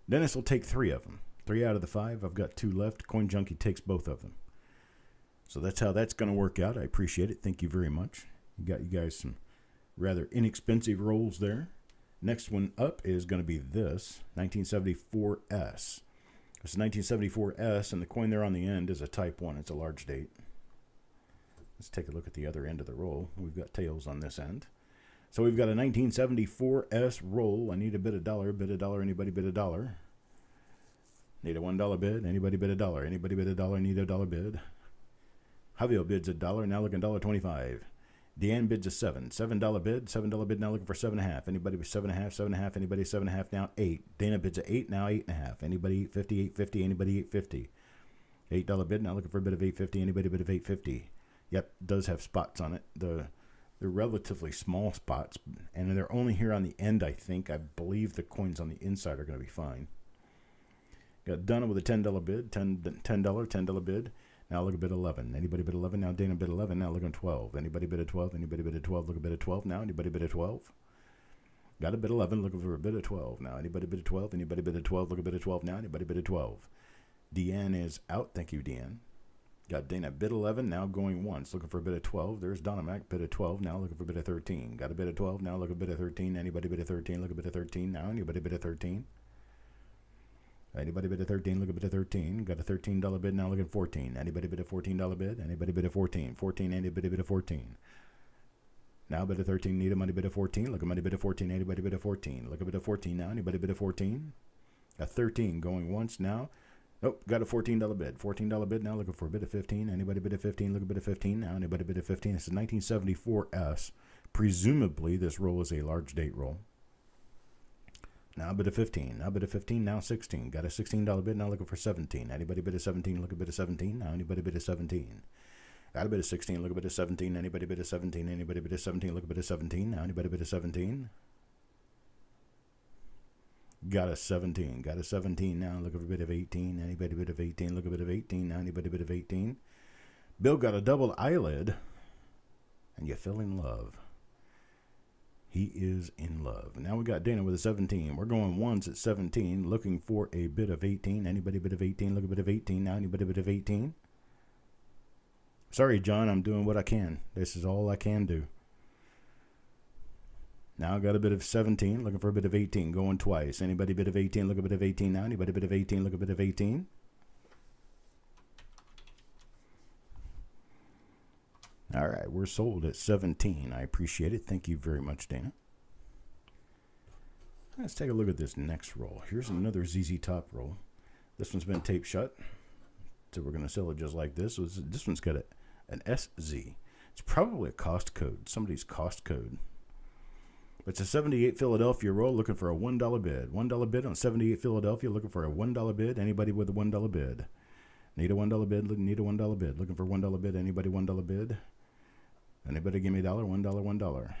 Dennis will take 3 of them. 3 out of the 5. I've got 2 left. Coin Junkie takes both of them. So that's how that's going to work out. I appreciate it. Thank you very much. You got you guys some rather inexpensive rolls there. Next one up is going to be this 1974S. It's 1974S, and the coin there on the end is a Type 1. It's a large date. Let's take a look at the other end of the roll. We've got tails on this end. So we've got a 1974S roll. I need a bid a dollar. Bid a dollar. Anybody bid a dollar? Need a $1 bid. Anybody bid a dollar? Anybody bid a dollar? Need a $1 bid. Javier bids a dollar. Now looking $1.25. Deanne bids a $7. $7 bid. $7 bid. Now looking for 7.5. Anybody with 7.5? 7.5. Anybody 7.5? Now 8. Dana bids a 8. Now 8.5. Anybody 8.50? 8.50. Anybody 8.50? $8 bid. Now looking for a bid of 8.50. Anybody bid of 8.50? Yep, does have spots on it. They're relatively small spots, and they're only here on the end, I think. I believe the coins on the inside are going to be fine. Got Donna with a $10 bid, $10 bid. Now look a bid 11. Anybody bid 11? Now Dana bid 11. Now look at 12. Anybody bid a 12? Anybody bid a 12? Look a bid at 12 now. Anybody bid a 12? Got a bid 11. Looking for a bid of 12 now. Anybody bid a 12? Anybody bid a 12? Look a bid at 12 now. Anybody bid a 12? Deanne is out. Thank you, Deanne. Got Dana bid 11. Now going once. Looking for a bid of 12. There's Donna Mac bid of 12. Now looking for a bid of 13. Got a bid of 12. Now look a bid of 13. Anybody bid a 13? Look a bid of 13 now. Anybody bid a 13? Anybody bid a 13? Look a bid a 13. Got a $13 bid. Now look at 14. Anybody bid a $14 bid? Anybody bid a 14? 14. Anybody bid a 14? Now bid a 13. Need a money bid a 14. Look a money bid a 14. Anybody bid a 14? Look a bid a 14 now. Anybody bid a 14? A 13 going once now. Nope. Got a $14 bid. $14 bid. Now looking for a bid of 15. Anybody bid a 15? Look a bid of 15 now. Anybody bid a 15? This is 1974S. Presumably this roll is a large date roll. Now bid a 15. Now bid a 15. Now 16. Got a $16 bid. Now looking for 17. Anybody bid a 17? Look a bid of 17. Now anybody bid a 17? Got a bid of 16. Look a bid of 17. Anybody bid a 17? Anybody bid a 17? Look a bid of 17. Now anybody bid a 17? Got a 17. Got a 17 now. Look at a bit of 18. Anybody bit of 18? Look a bit of 18 now. Anybody bit of 18? Bill got a double eyelid. And you fell in love. He is in love. Now we got Dana with a 17. We're going once at 17. Looking for a bit of 18. Anybody bit of 18? Look a bit of 18 now. Anybody bit of 18? Sorry, John. I'm doing what I can. This is all I can do. Now got a bit of 17, looking for a bit of 18, going twice. Anybody bit of 18, look a bit of 18 now. Anybody bit of 18, look a bit of 18. All right, we're sold at 17. I appreciate it. Thank you very much, Dana. Let's take a look at this next roll. Here's another ZZ Top roll. This one's been taped shut, so we're going to sell it just like this. This one's got an SZ. It's probably a cost code, somebody's cost code. It's a 78 Philadelphia roll looking for a $1 bid. $1 bid on 78 Philadelphia looking for a $1 bid. Anybody with a $1 bid? Need a $1 bid? Need a $1 bid. Looking for $1 bid. Anybody $1 bid? Anybody give me $1? $1, $1.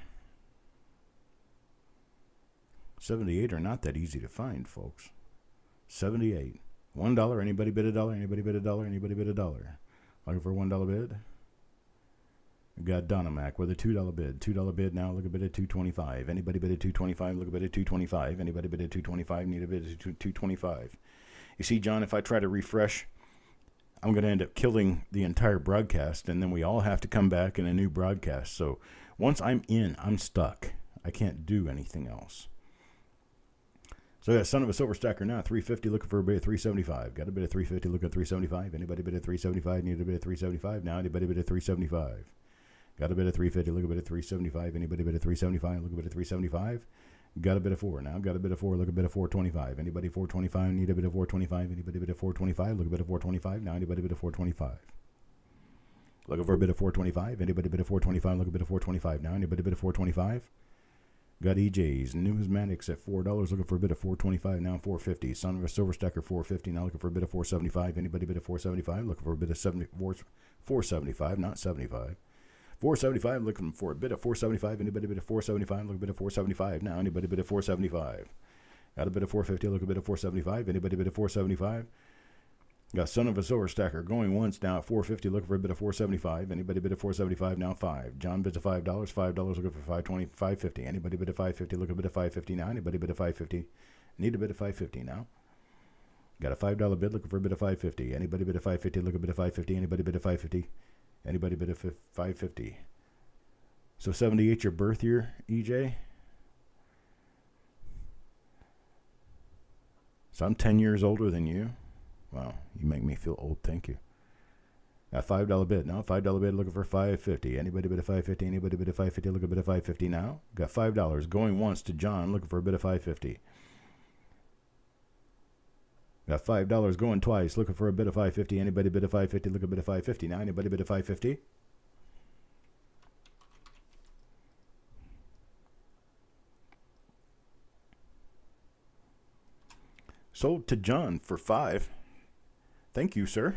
78 are not that easy to find, folks. 78. $1. Anybody bid a dollar? Anybody bid a dollar? Anybody bid a dollar? Looking for a $1 bid? We got Donna Mac with a $2 bid. $2 bid now. Look a bid at $2.25. Anybody bid at $2.25? Look a bid at $2.25. Anybody bid at $2.25? Need a bid at $2.25. You see, John, if I try to refresh, I'm going to end up killing the entire broadcast, and then we all have to come back in a new broadcast. So once I'm in, I'm stuck. I can't do anything else. So I got Son of a Silver Stacker now, 350, looking for a bid at 375. Got a bid at 350, look at 375. Anybody bid at 375? Need a bid at 375. Now anybody bid at 375? Got a bid at 350, look a bit at 375. Anybody bid at 375? Look a bit at 375. Got a bit of 4 now. Got a bit of 4, look a bit of 425. Anybody 425? Need a bit of 425. Anybody bid at 425? Look a bit of 425. Now anybody bid at 425? Looking for a bit of 425. Anybody bid at 425? Look a bit of 425. Now anybody bid at 425? Got EJ's Numismatics at $4. Looking for a bit of 425. Now 450. Son of a Silver Stacker 450. Now looking for a bit of 475. Anybody bid at 475? Looking for a bit of 475, not 75. 475, looking for a bit of 475. Anybody bid at 475? Look a bit of 475. Now anybody bid at 475? Got a bit of 450. Look a bit of 475. Anybody bid at 475? Got Son of a Silver Stacker going once now at 450. Looking for a bit of 475. Anybody bid at 475? Now 5. John bids at $5. $5 looking for 520. 550. Anybody bid at 550? Look a bit of 550 now. Anybody bid at 550? Need a bit of 550 now. Got a $5 bid. Looking for a bit of 550. Anybody bid at 550? Look a bit of 550. Anybody bid at 550? Anybody bid at 550? So 78 your birth year, EJ? So I'm 10 years older than you? Wow, you make me feel old, thank you. Got $5 bid now. $5 bid looking for 550. Anybody bid at 550? Anybody bid at 550? Look a bit of 550 now. Got $5 going once to John looking for a bit of 550. Got $5 going twice, looking for a bit of 550. Anybody bid at 550? Look a bit of 550 now. Anybody bid at 550? Sold to John for 5. Thank you, sir.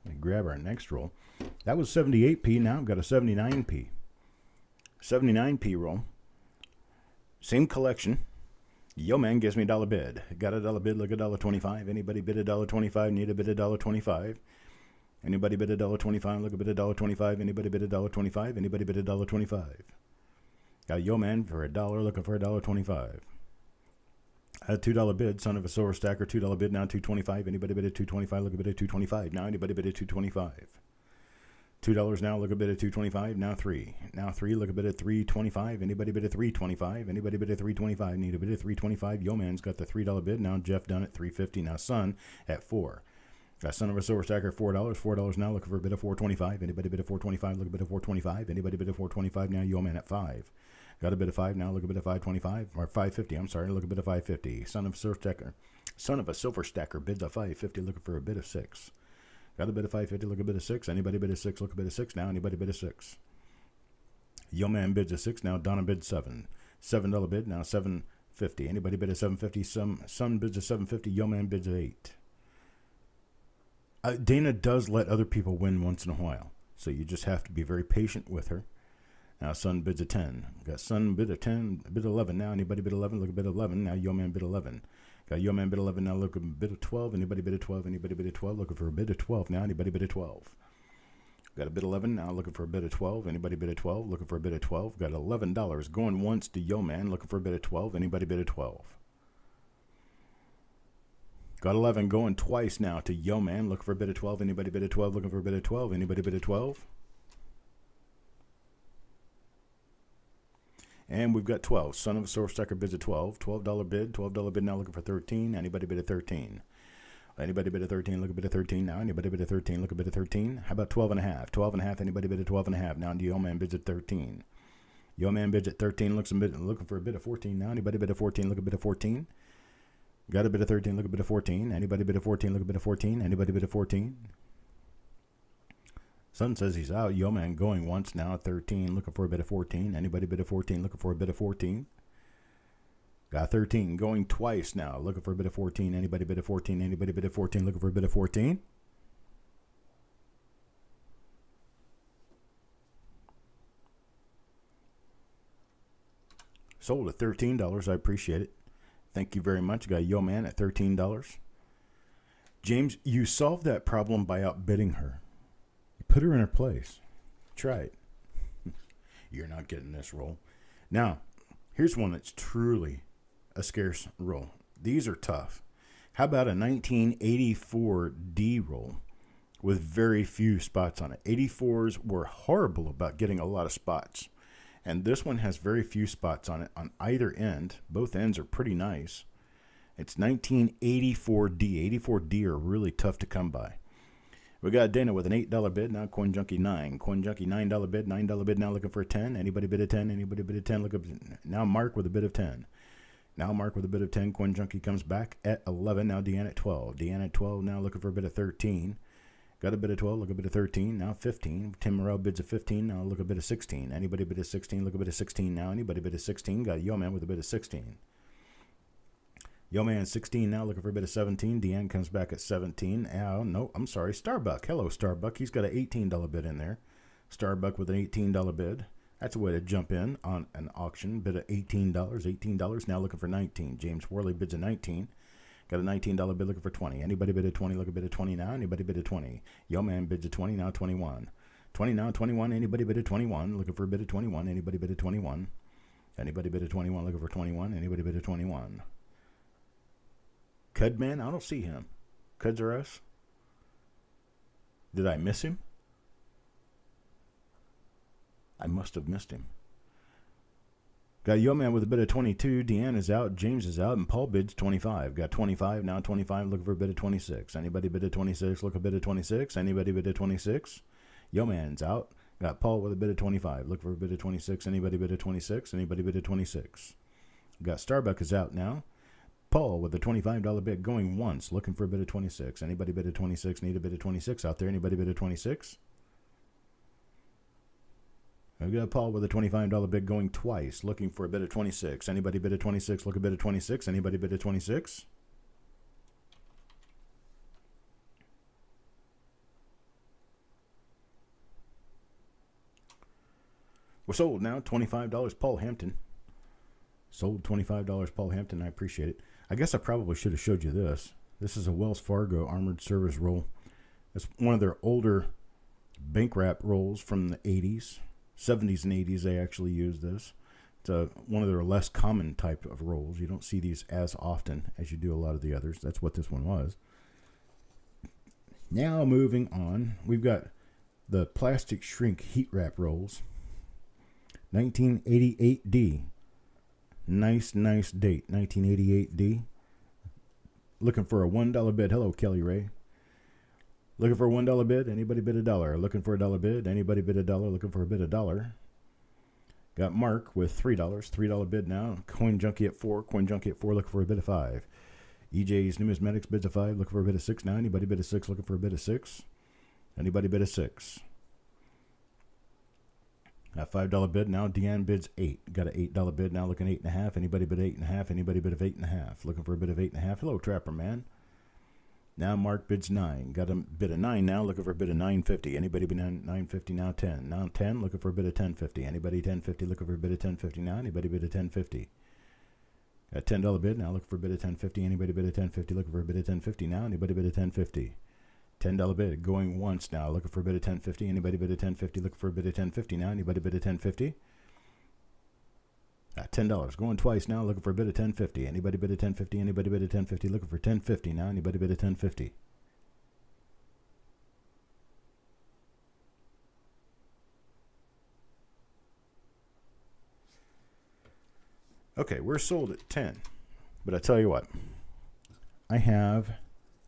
Let me grab our next roll. That was 78p. Now I've got a 79p. 79p roll. Same collection. Yo man gives me dollar bid. Got a dollar bid, look at $1.25. Anybody bid $1.25, need a bid $1.25. Anybody bid $1.25, look a bid $1.25. Anybody bid $1.25, anybody bid $1.25. Got yo man for $1, looking for $1.25. A $2 bid, son of a silver stacker, $2 bid, now $2.25. Anybody bid at $2.25, look a bid at $2.25. Now anybody bid at $2.25. $2 now, look a bid at $2.25. Now $3. Now $3, look a bid at $3.25. Anybody bid at $3.25. Anybody bid at $3.25. Need a bid at $3.25. Yo man's got the $3 bid. Now Jeff done at $3.50. Now Son at $4. Got son of a silver stacker, $4. $4 now, looking for a bid of $4.25. Anybody bid at $4.25, look a bid at $4.25. Anybody bid at $4.25. Now yo man at $5. Got a bid of $5 now, look a bid of $5.25 or $5.50. I'm sorry, look a bid of $5.50. Son of a silver stacker bids a $5.50, looking for a bid of $6. Got a bid of $5.50, look a bid of $6. Anybody bid of $6, look a bid of $6 now. Anybody bid of $6. Yo man bids a $6 now. Donna bids $7. $7 bid now, $7.50. Anybody bid a $7.50. Son bids a $7.50. Yo man bids a $8. Dana does let other people win once in a while, so you just have to be very patient with her. Now Son bids a 10. Got Son bid a 10, bid 11 now. Anybody bid 11, look a bid 11. Now yo man bid 11. Got yo man bid 11 now, look a bid of 12. Anybody bid a 12, anybody bid a 12, looking for a bid of 12 now. Anybody bid a 12. Got a bid 11 now, looking for a bid of 12. Anybody bid a 12, looking for a bid of 12. Got $11 going once to yo man, looking for a bid of 12. Anybody bid a 12. Got 11 going twice now to yo man, looking for a bid of 12. Anybody bid a 12, looking for a bid of 12. Anybody bid a 12. And we've got 12. Son of a silver stacker bids a 12. $12 bid. $12 bid now, looking for 13. Anybody bid a 13. Anybody bid a 13, look a bid a 13 now. Anybody bid a 13, look a bid a 13. How about 12 and a half? 12 and a half, anybody bid a 12 and a half. Now yo man bids at 13. Yo man bids at 13, looking for a bid of 14 now. Anybody bid a 14, look a bid of 14. Got a bid of 13, look a bid of 14. Anybody bid a 14, look a bid of 14. Anybody bid a 14. Son says he's out. Yo man going once now at 13, looking for a bit of 14. Anybody bid a 14, looking for a bit of 14. Got 13 going twice now, looking for a bit of 14. Anybody bid a 14, anybody bid a 14, looking for a bit of 14. Sold at $13. I appreciate it. Thank you very much. Got yo man at $13. James, you solved that problem by outbidding her. Put her in her place. Try it. You're not getting this roll. Now, here's one that's truly a scarce roll. These are tough. How about a 1984 D roll with very few spots on it? 84s were horrible about getting a lot of spots. And this one has very few spots on it on either end. Both ends are pretty nice. It's 1984 D. 84 D are really tough to come by. We got Dana with an $8 bid. Now Coin Junkie 9. Coin Junkie $9 bid. $9 bid now looking for a 10. Anybody bid a 10? Anybody bid a 10? Look up. Now Mark with a bid of 10. Now Mark with a bid of 10. Coin Junkie comes back at 11. Now Deanna at 12. Deanna at 12 now looking for a bid of 13. Got a bid of 12. Look a bid of 13. Now 15. Tim Morrell bids a 15. Now look a bid of 16. Anybody bid a 16? Look a bid of 16 now. Anybody bid a 16? Got a Yo Man with a bid of 16. Yo man 16 now, looking for a bit of 17. Deanne comes back at 17. No, I'm sorry. Starbuck. Hello, Starbuck. He's got an $18 bid in there. Starbuck with an $18 bid. That's a way to jump in on an auction. Bid of $18. $18 now looking for 19. James Worley bids a 19. Got a $19 bid looking for 20. Anybody bid a 20? Look a bid of 20 now. Anybody bid a 20? Yo man bids a 20 now. 21. 20 now. 21. Anybody bid a 21? Looking for a bid of 21. Anybody bid a 21? Anybody bid a 21? Looking for 21. Anybody bid a 21? Cudman, I don't see him. Cuds are us. Did I miss him? I must have missed him. Got Yo Man with a bid of 22. Deanne is out. James is out. And Paul bids 25. Got 25. Now 25. Looking for a bid of 26. Anybody bid of 26? Look a bid of 26. Anybody bid of 26? Yo Man's out. Got Paul with a bid of 25. Look for a bid of 26. Anybody bid of 26? Anybody bid of 26? Got Starbuck is out now. Paul with a $25 bid going once, looking for a bid of 26. Anybody bid of 26? Need a bid of 26 out there? Anybody bid of 26? I've got Paul with a $25 bid going twice, looking for a bid of 26. Anybody bid of 26? Look a bid of 26. Anybody bid of 26? We're sold now. $25. Paul Hampton. Sold $25, Paul Hampton. I appreciate it. I guess I probably should have showed you this. This is a Wells Fargo Armored Service roll. It's one of their older bank wrap rolls from the 80s. 70s and 80s they actually used this. It's one of their less common type of rolls. You don't see these as often as you do a lot of the others. That's what this one was. Now moving on, we've got the plastic shrink heat wrap rolls. 1988D. Nice date. 1988D. Looking for a $1 bid. Hello, Kelly Ray. Looking for a $1 bid? Anybody bid $1? Looking for a $1 bid? Anybody bid $1? Looking for a bid $1? Got Mark with $3. $3 bid now. Coin Junkie at 4. Coin Junkie at 4. Looking for a bid of 5. EJ's Numismatics bids a 5. Looking for a bid of 6 now. Anybody bid a 6? Looking for a bid of 6? Anybody bid a 6? Got $5 bid now. Deanne bids 8. Got an $8 bid now. Looking 8.5. Anybody bid 8.5? Anybody bid of 8.5? Looking for a bid of 8.5. Hello, Trapper Man. Now Mark bids 9. Got a bid of 9 now. Looking for a bid of 9.50. Anybody bid 9.50 now? 10. Now 10. Looking for a bid of 10.50. Anybody 10.50? Looking for a bid of 10.50 now? Anybody bid of 10.50? Got a $10 bid now. Looking for a bid of 10.50. Anybody bid of 10.50? Looking for a bid of 10.50 now? Anybody bid of 10.50? $10 bid going once now. Looking for a bid of 10.50. Anybody bid of 10.50? Looking for a bid of 10.50 now? Anybody bid of 10.50? $10 going twice now. Looking for a bid of 10.50. Anybody bid of 10.50? Anybody bid of 10.50? Looking for 10.50 now? Anybody bid of 10.50? Okay, we're sold at 10. But I tell you what, I have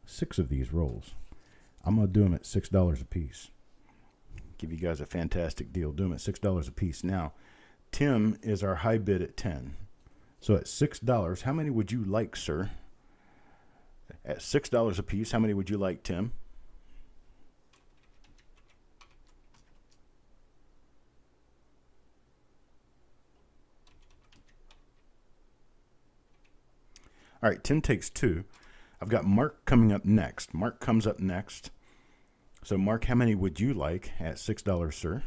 6 of these rolls. I'm going to do them at $6 a piece. Give you guys a fantastic deal. Do them at $6 a piece. Now, Tim is our high bid at 10. So at $6, how many would you like, sir? At $6 a piece, how many would you like, Tim? All right, Tim takes 2. I've got Mark coming up next. Mark comes up next. So, Mark, how many would you like at $6, sir?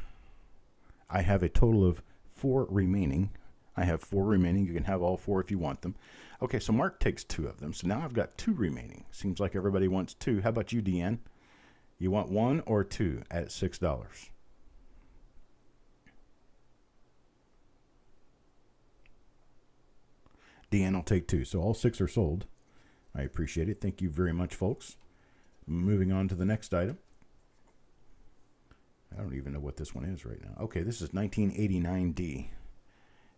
I have a total of 4 remaining. I have 4 remaining. You can have all 4 if you want them. Okay, so Mark takes 2 of them. So now I've got 2 remaining. Seems like everybody wants 2. How about you, Deanne? You want 1 or 2 at $6? Deanne will take 2. So all 6 are sold. I appreciate it. Thank you very much, folks. Moving on to the next item. I don't even know what this one is right now. Okay, this is 1989D.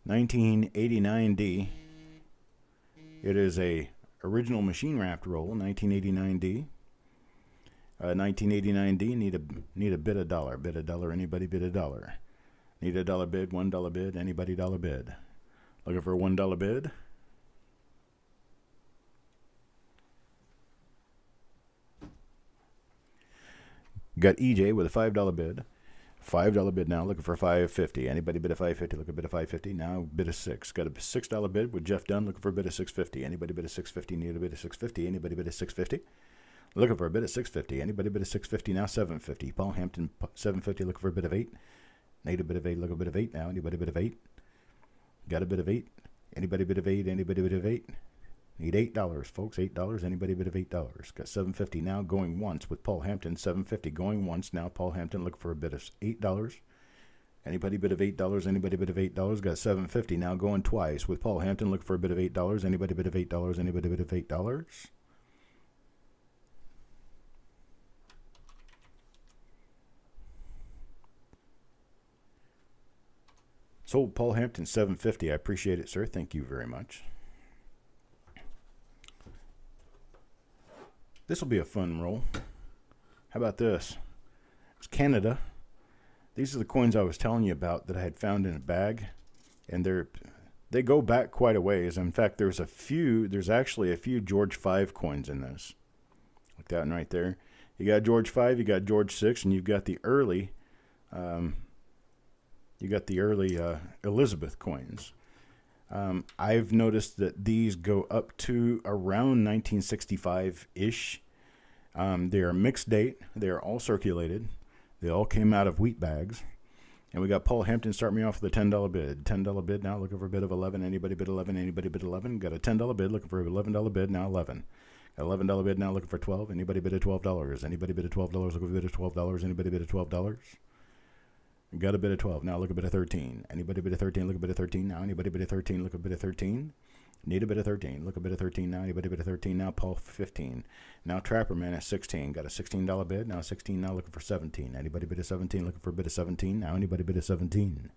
1989D. It is a original machine wrapped roll. 1989D. 1989D. Need a bid a dollar. Bid a dollar. Anybody bid a dollar? Need a $1 bid. $1 bid. Anybody $1 bid? Looking for a $1 bid? Got EJ with a $5 bid. $5 bid now, looking for $5.50. Anybody bid a $5.50? Look a bid of $5.50. Now bid a 6. Got a $6 bid with Jeff Dunn, looking for a bid of $6.50. Anybody bid a $6.50? Need a bid of $6.50. Anybody bid a $6.50? Looking for a bid of $6.50. Anybody bid a $6.50? Now $7.50. Paul Hampton, $7.50. Looking for a bid of $8. Need a bid of $8. Look a bid of $8 now. Anybody bid of $8? Got a bid of $8. Anybody bid of $8? Anybody bid of $8? Need $8, folks. $8. Anybody bid of $8? Got $7.50 now going once with Paul Hampton. $7.50 going once now. Paul Hampton looking for a bid of $8. Anybody bid of $8? Anybody bid of $8? Got $7.50 now going twice with Paul Hampton looking for a bid of $8. Anybody bid of $8? Anybody bid of $8? Sold Paul Hampton $7.50. I appreciate it, sir. Thank you very much. This will be a fun roll. How about this? It's Canada. These are the coins I was telling you about that I had found in a bag, and they go back quite a ways. In fact, there's actually a few George V coins in this, like that one right there. You got George V, you got George VI, and you've got the early, Elizabeth coins. I've noticed that these go up to around 1965-ish. They are mixed date. They are all circulated. They all came out of wheat bags. And we got Paul Hampton start me off with a $10 bid. $10 bid now, looking for a bid of 11. Anybody bid 11? Anybody bid 11? Got a $10 bid, looking for a $11 bid, now 11. Got $11 bid now, looking for 12. Anybody bid a $12? Anybody bid a $12? Looking for a bid of $12. Anybody bid a $12? Got a bid of 12. Now look a bid of 13. Anybody bid a 13? Look a bid of 13 now. Anybody bid a 13? Look a bid of 13. Need a bid of 13. Look a bid of 13 now. Anybody bid of 13 now? Paul 15. Now Trapper Man at 16. Got a $16 bid. Now 16 now, looking for 17. Anybody bid of 17? Looking for a bid of 17 now. Anybody bid of 17?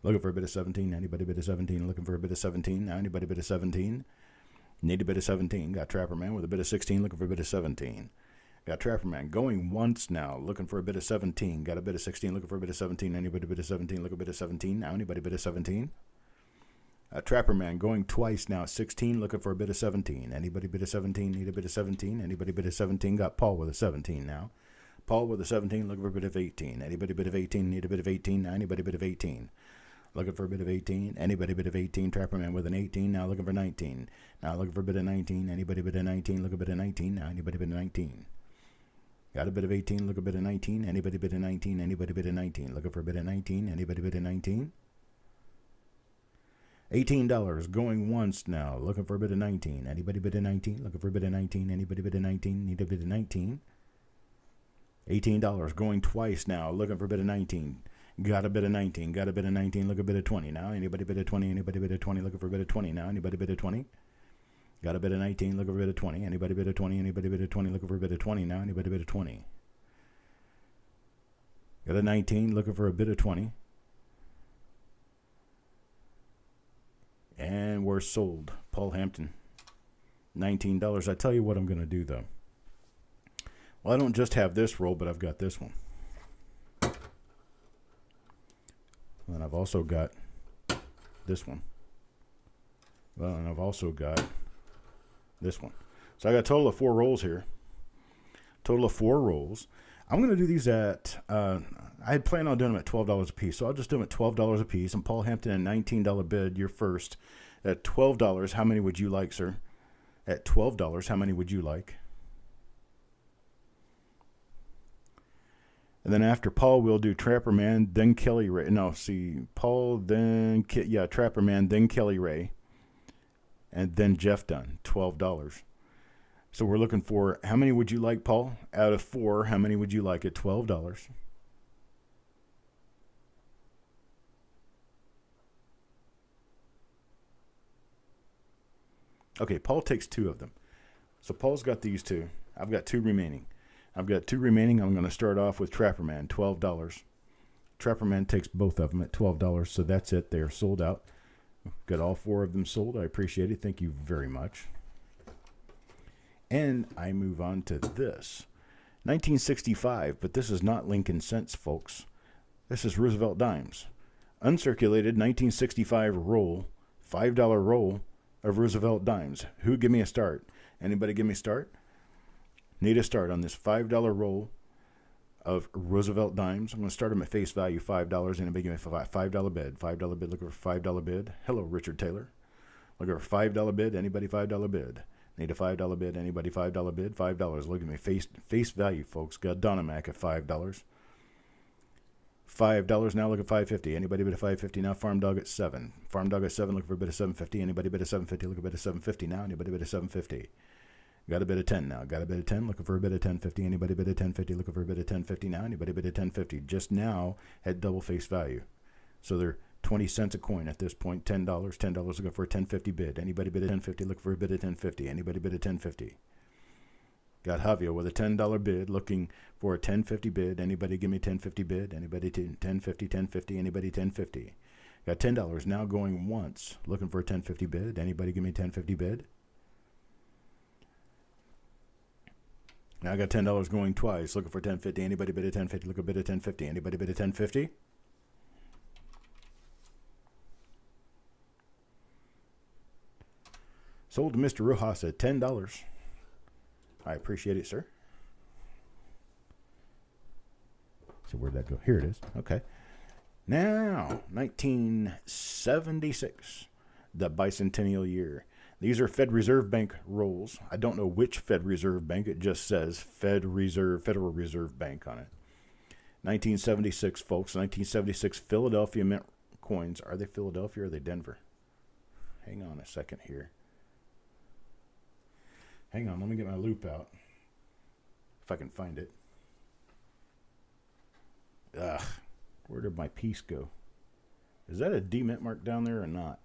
Looking for a bid of 17. Anybody bid of 17? Looking for a bid of 17 now. Anybody bid of 17? Need a bid of 17. Got Trapper Man with a bid of 16. Looking for a bid of 17. Got Trapper Man going once now, looking for a bid of 17. Got a bid of 16, looking for a bid of 17. Anybody bid of 17? Look a bid of 17 now. Anybody bid of 17? Trapper Man going twice now, 16, looking for a bid of 17. Anybody bid of 17? Need a bid of 17. Anybody bid of 17? Got Paul with a 17 now. Paul with a 17, looking for a bid of 18. Anybody bid of 18? Need a bid of 18 now. Anybody bid of 18? Looking for a bit of 18. Anybody bid of 18? Trapper Man with an 18. Now looking for 19. Now looking for a bit of 19. Anybody bid of 19? Look a bit of 19. Now anybody bid of 19? Got a bit of 18. Look a bit of 19. Anybody bid of 19? Anybody bid of 19? Looking for a bit of 19. Anybody bid of 19? $18 going once now. Looking for a bit of 19. Anybody bid of 19? Looking for a bit of 19. Anybody bid of 19? Need a bit of 19. $18 going twice now. Looking for a bit of 19. Got a bit of 19. Got a bit of 19. Look a bit of 20 now. Anybody bid of 20? Anybody bid of 20? Looking for a bit of 20 now. Anybody bid of 20? Got a bit of 19. Looking for a bit of 20. Anybody bid of 20? Anybody bid of 20? Looking for a bit of 20 now. Anybody bid of 20? Got a 19. Looking for a bit of 20. And we're sold. Paul Hampton. $19. I tell you what I'm going to do, though. Well, I don't just have this roll, but I've got this one. And I've also got this one. Well, and I've also got this one. So I got a total of 4 rolls here. Total of 4 rolls. I'm going to do these at, I had planned on doing them at $12 a piece, so I'll just do them at $12 a piece. And Paul Hampton, a $19 bid, you're first. At $12, how many would you like, sir? At $12, how many would you like? And then after Paul, we'll do Trapper Man, then Kelly Ray. No, see, Paul, then, Trapper Man, then Kelly Ray. And then Jeff Dunn, $12. So we're looking for, how many would you like, Paul? Out of 4, how many would you like at $12? Okay, Paul takes 2 of them. So Paul's got these 2. I've got 2 remaining. I'm going to start off with Trapper Man, $12. Trapper Man takes both of them at $12. So that's it. They are sold out. Got all 4 of them sold. I appreciate it. Thank you very much. And I move on to this. 1965, but this is not Lincoln cents, folks. This is Roosevelt dimes. Uncirculated 1965 roll, $5 roll of Roosevelt dimes. Who give me a start? Anybody give me a start? Need a start on this $5 roll of Roosevelt dimes. I'm going to start them at face value, $5. Anybody give me a $5 bid? $5 bid. Looking for a $5 bid. Hello, Richard Taylor. Looking for a $5 bid. Anybody $5 bid? Need a $5 bid. Anybody $5 bid? $5. Look at me. Face value, folks. Got Donamac at $5. $5 now. Look at $5.50. Anybody bid a $5.50 now? Farm Dog at $7. Farm Dog at $7. Looking for a bid of $7.50. Anybody bid a $7.50? Look at a bid of $7.50 now. Anybody bid a $7.50? Got a bid of 10 now. Got a bid of 10. Looking for a bid of 10.50. Anybody bid a 10.50? Looking for a bid of 10.50 now. Anybody bid a 10.50? Just now at double face value. So they're 20 cents a coin at this point. $10. $10 looking for a 10.50 bid. Anybody bid a 10.50? Looking for a bid of 10.50. Anybody bid a 10.50? Got Javier with a $10 bid, looking for a 10.50 bid. Anybody give me 10.50 bid? Anybody 10.50? 10.50? Anybody 10.50? Got $10 now going once, looking for a 10.50 bid. Anybody give me 10.50 bid? Now I got $10 going twice, looking for 10.50. Anybody bid a 10.50? Look a bid of 10.50. Anybody bid a 10.50? Sold to Mr. Rojas at $10. I appreciate it, sir. So where'd that go? Here it is. Okay. Now, 1976, the bicentennial year. These are Fed Reserve Bank rolls. I don't know which Fed Reserve Bank. It just says Federal Reserve Bank on it. 1976, folks. 1976 Philadelphia Mint coins. Are they Philadelphia or are they Denver? Hang on a second here. Hang on, let me get my loop out. If I can find it. Ugh, where did my piece go? Is that a D mint mark down there or not?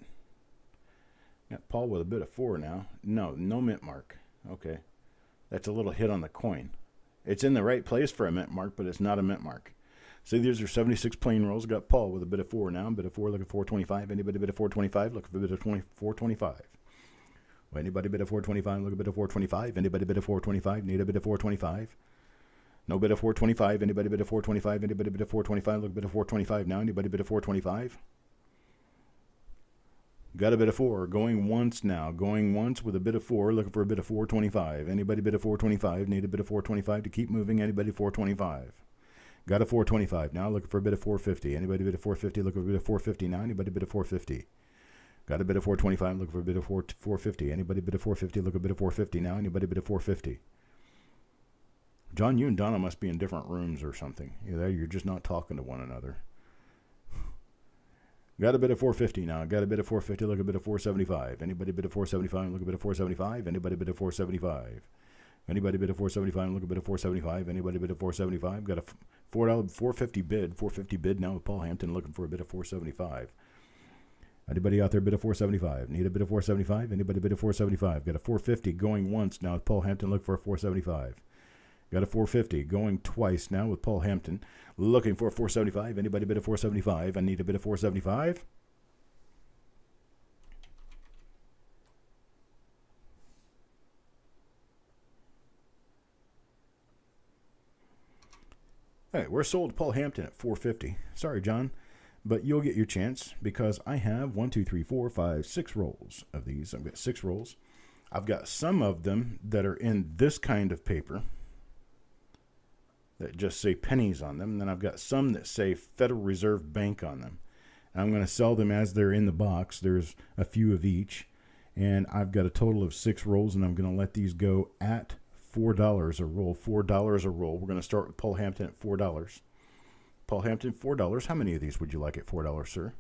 Got Paul with a bit of 4 now. No mint mark. Okay. That's a little hit on the coin. It's in the right place for a mint mark, but it's not a mint mark. So these are 76 plain rolls. Got Paul with a bit of 4 now. Bit of 4, looking for 425. Anybody bit of 425? Looking for a bit of 425. Well, anybody bit of 425? Look a bit of 425. Anybody bit of 425? Need a bit of 425? No bit of 425. Anybody bit of 425? Anybody bit of 425? Look a bit of 425 now. Anybody bit of 425? Got a bit of 4. Going once now. Going once with a bit of 4. Looking for a bit of 425. Anybody bit of 425? Need a bit of 425 to keep moving. Anybody 425? Got a 425 now. Looking for a bit of 450. Anybody bit of 450? Looking for a bit of 450 now. Anybody bit of 450? Got a bit of 425. Looking for a bit of 450. Anybody bit of 450? Look a bit of 450 now. Anybody bit of 450? John, you and Donna must be in different rooms or something. You're just not talking to one another. Got a bit of 450 now. Got a bit of 450. Look a bit of 475. Anybody bit of 475? Look a bit of 475. Anybody bit of 475? Anybody bit of 475? Look a bit of 475. Anybody bit of 475? Got a $4 450 bid. 450 bid now with Paul Hampton looking for a bit of 475. Anybody out there bit of 475? Need a bit of 475? Anybody bit of 475? Got a 450 going once now with Paul Hampton looking for a 475. Got a 450 going twice now with Paul Hampton looking for a 475. Anybody bid a 475? I need a bit of 475. Hey, we're sold to Paul Hampton at 450. Sorry, John, but you'll get your chance because I have 1, 2, 3, 4, 5, 6 rolls of these. I've got 6 rolls. I've got some of them that are in this kind of paper that just say pennies on them. And then I've got some that say Federal Reserve Bank on them. And I'm going to sell them as they're in the box. There's a few of each. And I've got a total of 6 rolls, and I'm going to let these go at $4 a roll. $4 a roll. We're going to start with Paul Hampton at $4. Paul Hampton, $4. How many of these would you like at $4, sir?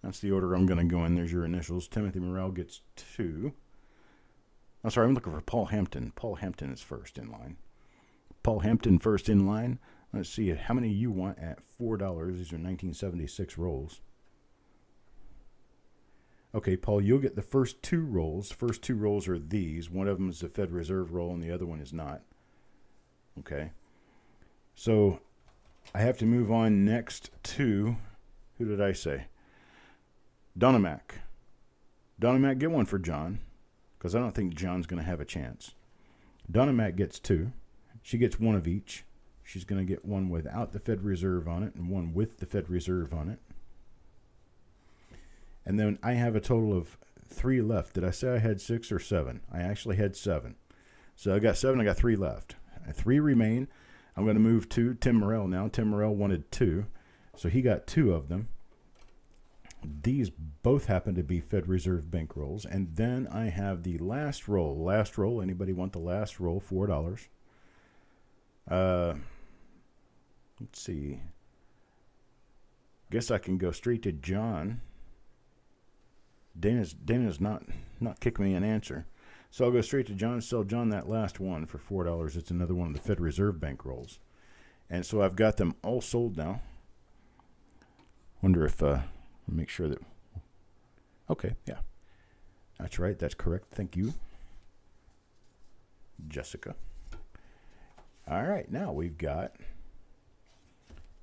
That's the order I'm going to go in. There's your initials. Timothy Morrell gets 2. I'm sorry, I'm looking for Paul Hampton. Paul Hampton is first in line. Paul Hampton first in line. Let's see how many you want at $4. These are 1976 rolls. Okay, Paul, you'll get the first 2 rolls. First 2 rolls are these. One of them is the Fed Reserve roll, and the other one is not. Okay. So I have to move on next to, who did I say? Donna Mac. Donna Mac, get one for John, because I don't think John's going to have a chance. Donna Mac gets 2. She gets 1 of each. She's going to get one without the Fed Reserve on it and one with the Fed Reserve on it. And then I have a total of 3 left. Did I say I had 6 or 7? I actually had 7. So I got 7. I got 3 left. 3 remain. I'm going to move to Tim Morrell now. Tim Morrell wanted 2. So he got 2 of them. These both happen to be Fed Reserve Bank rolls. And then I have the last roll. Last roll. Anybody want the last roll? $4. Let's see. Guess I can go straight to John. Dana's not kicking me an answer. So I'll go straight to John, sell John that last one for $4. It's another one of the Fed Reserve Bank rolls. And so I've got them all sold now. Wonder if, make sure that, okay, yeah. That's right, that's correct. Thank you, Jessica. All right, now we've got,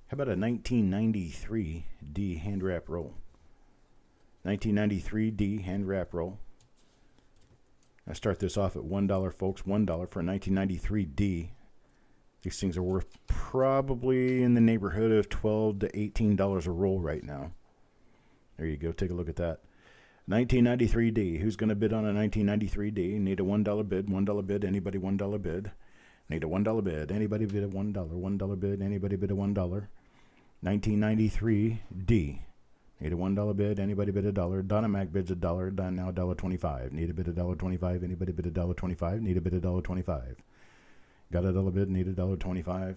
how about a 1993 D hand wrap roll? 1993 D hand wrap roll. I start this off at $1, folks. $1 for a 1993 D. These things are worth probably in the neighborhood of $12 to $18 a roll right now. There you go. Take a look at that. 1993 D. Who's going to bid on a 1993 D? Need a $1 bid. $1 bid. Anybody $1 bid? Need a $1 bid. Anybody bid a $1? $1 bid. Anybody bid a $1? 1993 D. Need a $1 bid. Anybody bid a dollar? Donna Mac bids a dollar. Done now $1.25. Need a bid a $1.25. Anybody bid a $1.25? Need a bid a $1.25. Got a dollar bid. Need a $1.25.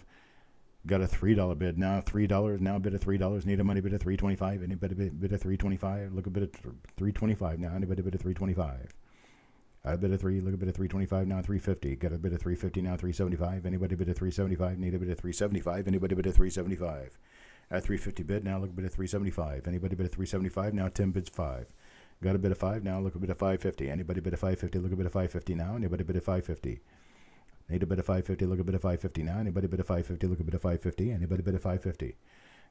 Got a $3 bid. Now $3. Now bid a $3. Need a money bid a $3.25. Anybody bid a $3.25? Look a bid a $3.25. Now anybody bid a $3.25? I bid a $3. Look a bid a $3.25. Now $3.50. Got a bid a $3.50. Now $3.75. Anybody bid a $3.75? Need a bid a $3.75. Anybody bid a $3.75? At $3.50 bid. Now look a bid a $3.75. Anybody bid a $3.75? Now Tim bids $5. Got a bid a $5. Now look a bid a $5.50. Anybody bid a $5.50? Look a bid a $5.50 now. Anybody bid a $5.50? Need a bid a $5.50, look a bid a $5.50 now. Anybody bid a $5.50, look a bid a $5.50. Anybody bid a $5.50?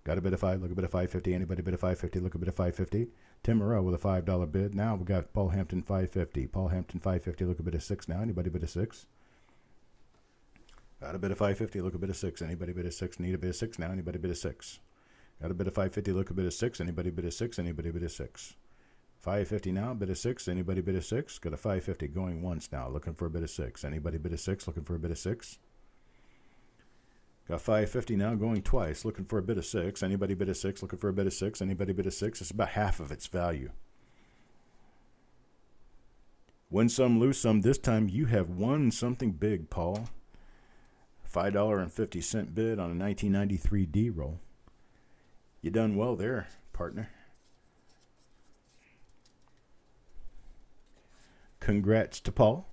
Got a bid a $5, look a bid a $5.50. Anybody bid a $5.50, look a bid a $5.50. Tim Moreau with a $5 bid. Now we got Paul Hampton $5.50. Paul Hampton $5.50, look a bid a $6 now. Anybody bid a $6? Got a bid a $5.50, look a bid a $6. Anybody bid a $6? Need a bid a $6 now. Anybody bid a $6? Got a bid a $5.50, look a bid a $6. Anybody bid a $6? Anybody bid a $6? $5.50 now, bid a $6. Anybody bid a $6? Got a $5.50 going once now, looking for a bid of $6. Anybody bid a $6? Looking for a bid of $6? Got $5.50 now, going twice, looking for a bid of $6. Anybody bid a $6? Looking for a bid of $6? Anybody bid a $6? It's about half of its value. Win some, lose some. This time you have won something big, Paul. $5.50 bid on a 1993 D roll. You done well there, partner. Congrats to Paul.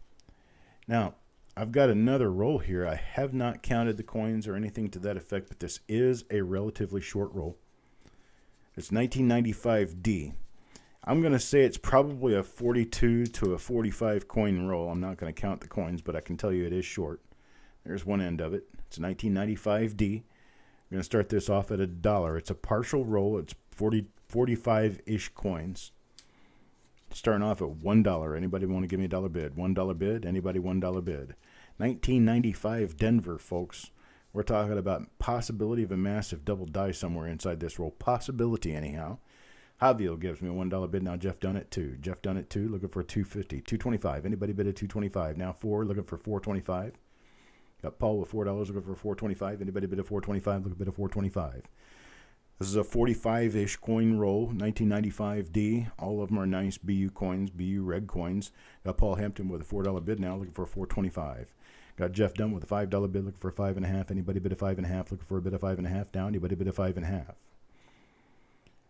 Now, I've got another roll here. I have not counted the coins or anything to that effect, but this is a relatively short roll. It's 1995 D. I'm going to say it's probably a 42 to a 45 coin roll. I'm not going to count the coins, but I can tell you it is short. There's one end of it. It's 1995 D. I'm going to start this off at $1. It's a partial roll. It's 45-ish coins. Starting off at $1. Anybody want to give me a dollar bid? $1 bid. Anybody $1 bid? 1995 Denver, folks. We're talking about possibility of a massive double die somewhere inside this roll. Possibility, anyhow. Javier gives me a $1 bid. Now Jeff Dunn at 2. Jeff Dunn at 2, looking for $2.50. $2.25. Anybody bid at $2.25? Now 4, looking for $4.25. Got Paul with $4, looking for $4.25. Anybody bid at $4.25? Looking for $4.25. This is a 45-ish coin roll, 1995 D. All of them are nice BU coins, BU reg coins. Got Paul Hampton with a $4 bid now, looking for $4.25. Got Jeff Dunn with a $5 bid, looking for $5.50. Anybody bid a $5.50? Looking for a bid of $5.50 now. Anybody bid a $5.50?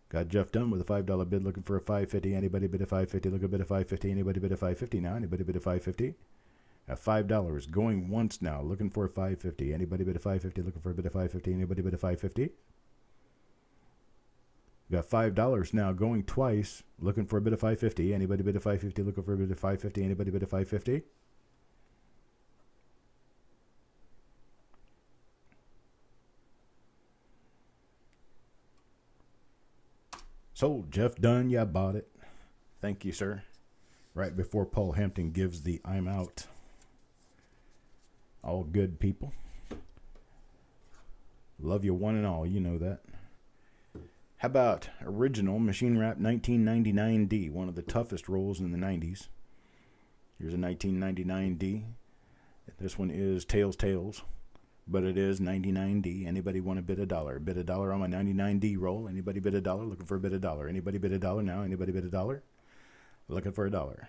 Got Jeff Dunn with a $5 bid, looking for a $5.50. Anybody bid a $5.50? Look a bid of $5.50. Anybody bid a $5.50 now. Anybody bid a $5.50? At $5 going once now, looking for a $5.50. Anybody bid a $5.50? Looking for a bid of $5.50. Anybody bid a $5.50? Got $5 now going twice, looking for a bid of $5.50. Anybody bid a $5.50? Looking for a bid of $5.50. Anybody bid a $5.50? Sold. Jeff Dunn, yeah, bought it. Thank you, sir. Right before Paul Hampton gives the I'm out. All good people. Love you one and all, you know that. How about original machine wrap 1999D, one of the toughest rolls in the 90s. Here's a 1999D. This one is tails, but it is 99D. Anybody want to bid a dollar? Bid a dollar on my 99D roll. Anybody bid a dollar? Looking for a bid a dollar. Anybody bid a dollar now? Anybody bid a dollar? Looking for a dollar.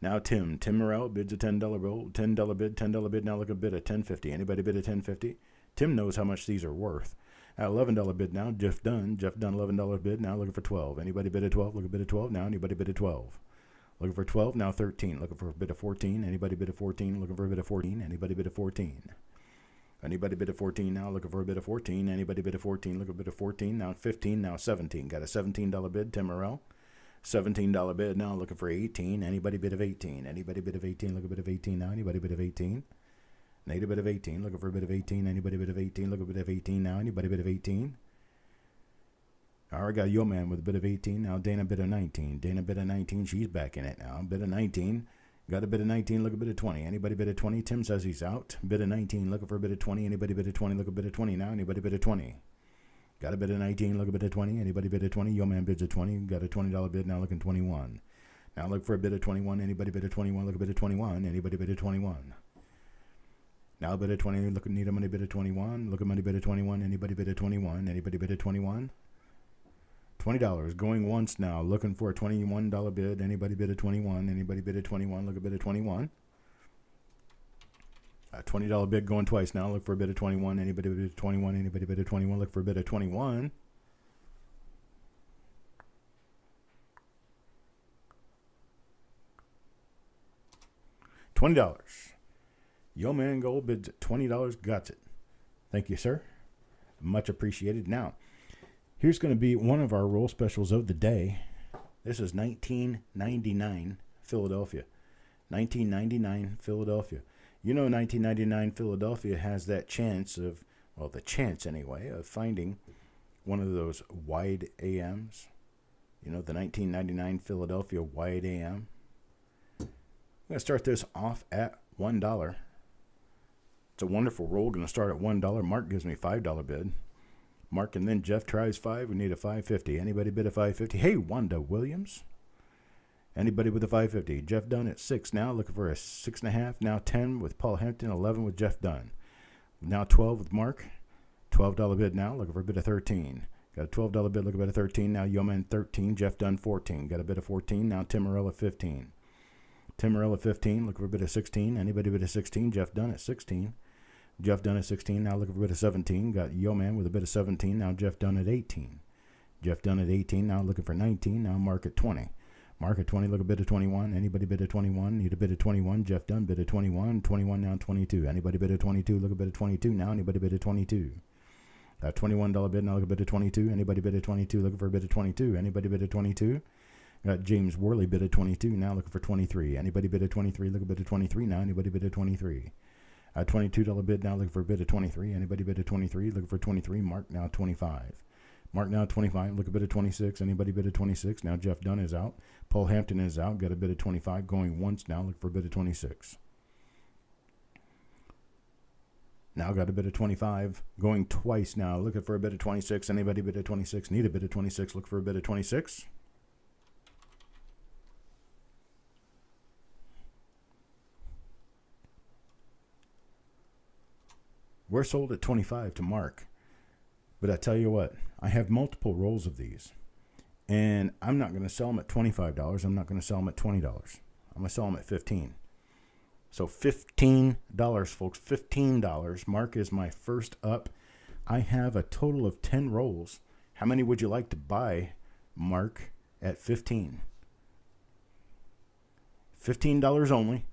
Now Tim Morrell bids a $10 roll. $10 bid, $10 bid. Now look a bid a $10.50. Anybody bid a $10.50? Tim knows how much these are worth. At $11 bid now, Jeff Dunn $11 bid, now looking for 12. Anybody bid a 12? Look a bid a 12 now. Anybody bid a 12? Looking for 12, now 13. Looking for a bid of 14. Anybody bid a 14? Looking for a bid of 14. Anybody bid a 14? Anybody bid a 14 now? Looking for a bid of 14. Anybody bid a 14? Look a bid of 14. Now 15, now 17. Got a $17 bid, Tim Morrell. $17 bid now, looking for 18. Anybody bid of 18? Anybody bid of 18? Look a bid of 18 now. Anybody bid of 18? Need a bit of 18. Looking for a bit of 18. Anybody bit of 18? Look a bit of 18 now. Anybody bit of 18? All right, got Yo Man with a bit of 18. Now Dana bit of 19. Dana bit of 19. She's back in it now. Bit of 19. Got a bit of 19. Look a bit of 20. Anybody bit of 20? Tim says he's out. Bit of 19. Looking for a bit of 20. Anybody bit of 20? Look a bit of 20 now. Anybody bit of 20? Got a bit of 19. Look a bit of 20. Anybody bit of 20? Yo Man bids a 20. Got a $20 bid. Now looking 21. Now look for a bit of 21. Anybody bid of 21? Look a bit of 21. Anybody bid of 21? Now bid at 20. Look at need a money bid at 21. Look at money bid at 21. Anybody bid at 21? Anybody bid at 21? $20 going once now. Looking for a $21 bid. Anybody bid at 21? Anybody bid at 21? Look at bid at 21. A $20 bid going twice now. Look for a bid at 21. Anybody bid at 21? Anybody bid at 21? Look for a bid at 21. $20. Yo Man Gold bids at $20. Got it. Thank you, sir. Much appreciated. Now, here's going to be one of our roll specials of the day. This is 1999 Philadelphia. 1999 Philadelphia. You know, 1999 Philadelphia has that chance of, well, the chance anyway, of finding one of those wide AMs. You know, the 1999 Philadelphia wide AM. I'm going to start this off at $1. It's a wonderful roll. Going to start at $1. Mark gives me $5 bid. Mark and then Jeff tries 5. We need a $5.50. Anybody bid a $5.50? Hey, Wanda Williams. Anybody with a $5.50? Jeff Dunn at 6 now. Looking for a 6.5. Now 10 with Paul Hampton. 11 with Jeff Dunn. Now 12 with Mark. $12 bid now. Looking for a bid of 13. Got a $12 bid. Looking for a bid of 13. Now Yeoman 13. Jeff Dunn 14. Got a bid of 14. Now Timorella 15. Timorella 15. Looking for a bid of 16. Anybody bid of 16? Jeff Dunn at 16. Jeff Dunn at 16, now looking for a bid of 17. Got Yeoman with a bid of 17, now Jeff Dunn at 18. Jeff Dunn at 18, now looking for 19, now Mark at 20. Mark at 20, look a bid of 21. Anybody bid of 21? Need a bid of 21. Jeff Dunn bid of 21. 21 now 22. Anybody bid of 22? Look a bid of 22 now. Anybody bid of 22? Got $21 bid, now look a bid of 22. Anybody bid of 22? Looking for a bid of 22. Anybody bid of 22? Got James Worley bid of 22, now looking for 23. Anybody bid of 23? Look a bid of 23 now. Anybody bid of 23? $22 bid now, looking for a bid of 23. Anybody bid of 23? Looking for 23. Mark now 25. Mark now 25. Look a bid of 26. Anybody bid of 26? Now Jeff Dunn is out. Paul Hampton is out. Got a bid of 25 going once now. Look for a bid of 26. Now got a bid of 25 going twice now. Looking for a bid of 26. Anybody bid of 26? Need a bid of 26. Look for a bid of 26. We're sold at 25 to Mark. But I tell you what, I have multiple rolls of these. And I'm not going to sell them at $25. I'm not going to sell them at $20. I'm going to sell them at $15. So $15, folks, $15. Mark is my first up. I have a total of 10 rolls. How many would you like to buy, Mark, at 15? $15 only.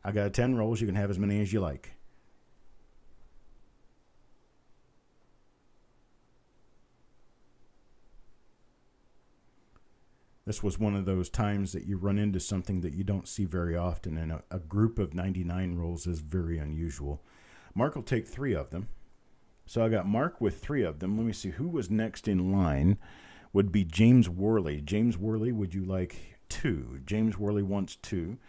I got 10 rolls. You can have as many as you like. This was one of those times that you run into something that you don't see very often, and a group of 99 rolls is very unusual. Mark will take 3 of them. So I got Mark with 3 of them. Let me see who was next in line. Would be James Worley. James Worley, would you like 2? James Worley wants 2.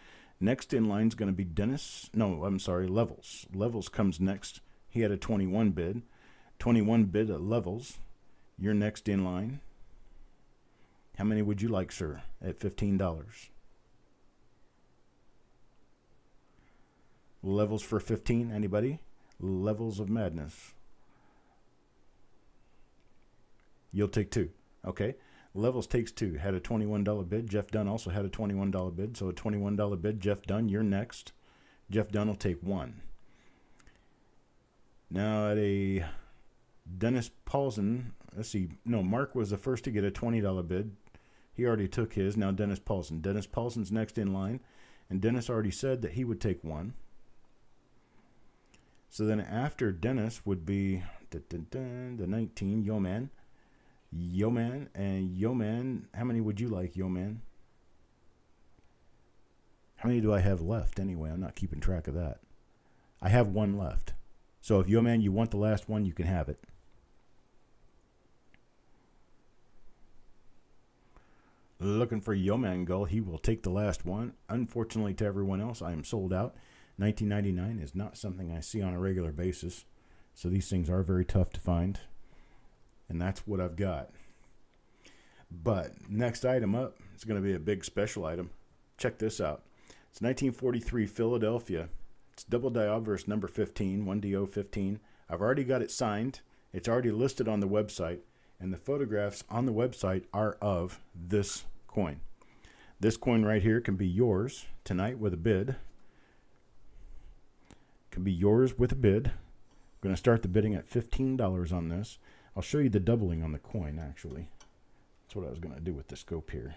Next in line is going to be Dennis. No, I'm sorry, Levels. Levels comes next. He had a 21 bid. 21 bid at Levels. You're next in line. How many would you like, sir, at $15? Levels for 15, anybody? Levels of madness. You'll take 2. Okay. Levels takes 2. Had a $21 bid. Jeff Dunn also had a $21 bid. So a $21 bid. Jeff Dunn, you're next. Jeff Dunn will take 1. Now at a Dennis Paulson, let's see. No, Mark was the first to get a $20 bid. He already took his. Now Dennis Paulson. Dennis Paulson's next in line. And Dennis already said that he would take 1. So then after Dennis would be the 19, Yeoman. Yeoman and Yeoman. How many would you like, Yeoman? How many do I have left anyway? I'm not keeping track of that. I have 1 left. So if Yeoman, you want the last one, you can have it. Looking for Yeoman Gull. He will take the last one. Unfortunately to everyone else, I am sold out. 1999 is not something I see on a regular basis. So these things are very tough to find. And that's what I've got. But next item up is going to be a big special item. Check this out. It's 1943 Philadelphia. It's double die obverse number 15, 1DO15. I've already got it signed. It's already listed on the website, and the photographs on the website are of this coin. This coin right here can be yours tonight with a bid. Can be yours with a bid. I'm going to start the bidding at $15 on this. I'll show you the doubling on the coin, actually. That's what I was going to do with the scope here.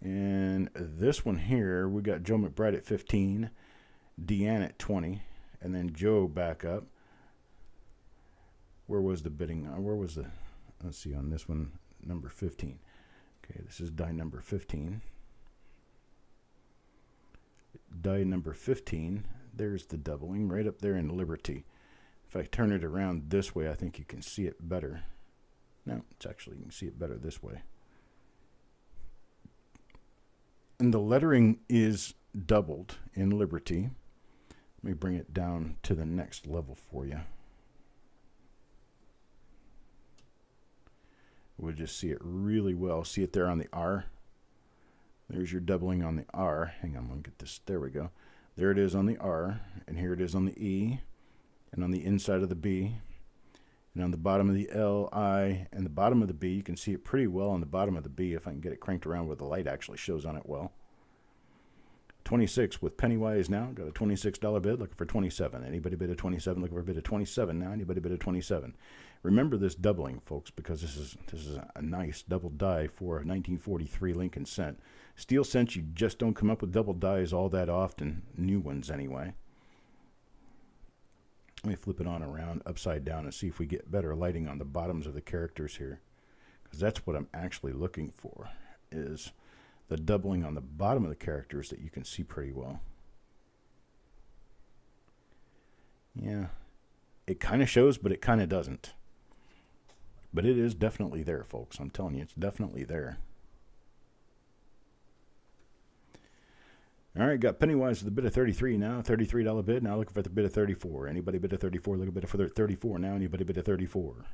And this one here, we got Joe McBride at 15, Deanne at 20, and then Joe back up. Where was the bidding? Where was the, let's see, on this one, number 15. Okay, this is die number 15. Die number 15, there's the doubling right up there in Liberty. If I turn it around this way, I think you can see it better. No, it's actually, you can see it better this way. And the lettering is doubled in Liberty. Let me bring it down to the next level for you. We'll just see it really well. See it there on the R? There's your doubling on the R. Hang on, I'm going to get this. There we go. There it is on the R, and here it is on the E, and on the inside of the B, and on the bottom of the L, I, and the bottom of the B. You can see it pretty well on the bottom of the B if I can get it cranked around where the light actually shows on it well. 26 with Pennywise now. Got a $26 bid, looking for 27. Anybody bid a 27? Looking for a bid of 27 now. Anybody bid a 27? Remember this doubling, folks, because this is a nice double die for a 1943 Lincoln cent. Steel cents, you just don't come up with double dies all that often. New ones, anyway. Let me flip it on around upside down and see if we get better lighting on the bottoms of the characters here, because that's what I'm actually looking for, is the doubling on the bottom of the characters that you can see pretty well. Yeah, it kind of shows, but it kind of doesn't. But it is definitely there, folks. I'm telling you, it's definitely there. All right, got Pennywise with a bid of 33 now, $33 bid. Now looking for the bid of 34. Anybody bid a 34? Look a bid for 34 now. Anybody bid a 34?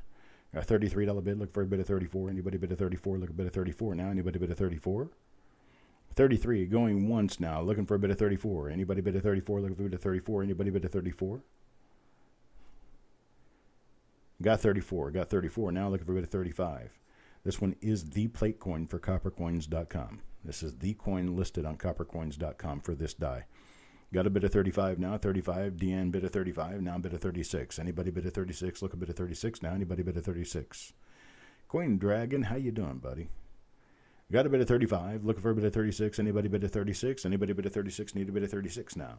Got a $33 bid. Look for a bid of 34. Anybody bid a 34? Look a bid of 34 now. Anybody bid a 34? 33 going once now. Looking for a bid of 34. Anybody bid a 34? Looking for a bid of 34. Anybody bid a 34? Got 34. Got 34 now. Looking for a bid of 35. This one is the plate coin for Coppercoins.com. This is the coin listed on Coppercoins.com for this die. Got a bid of 35 now. 35. Deanne bid of 35. Now bid of 36. Anybody bid of 36? Look a bid of 36 now. Anybody bid of 36? Coin Dragon, how you doing, buddy? Got a bid of 35. Looking for a bid of 36. Anybody bid of 36? Anybody bid of 36? Need a bid of 36 now.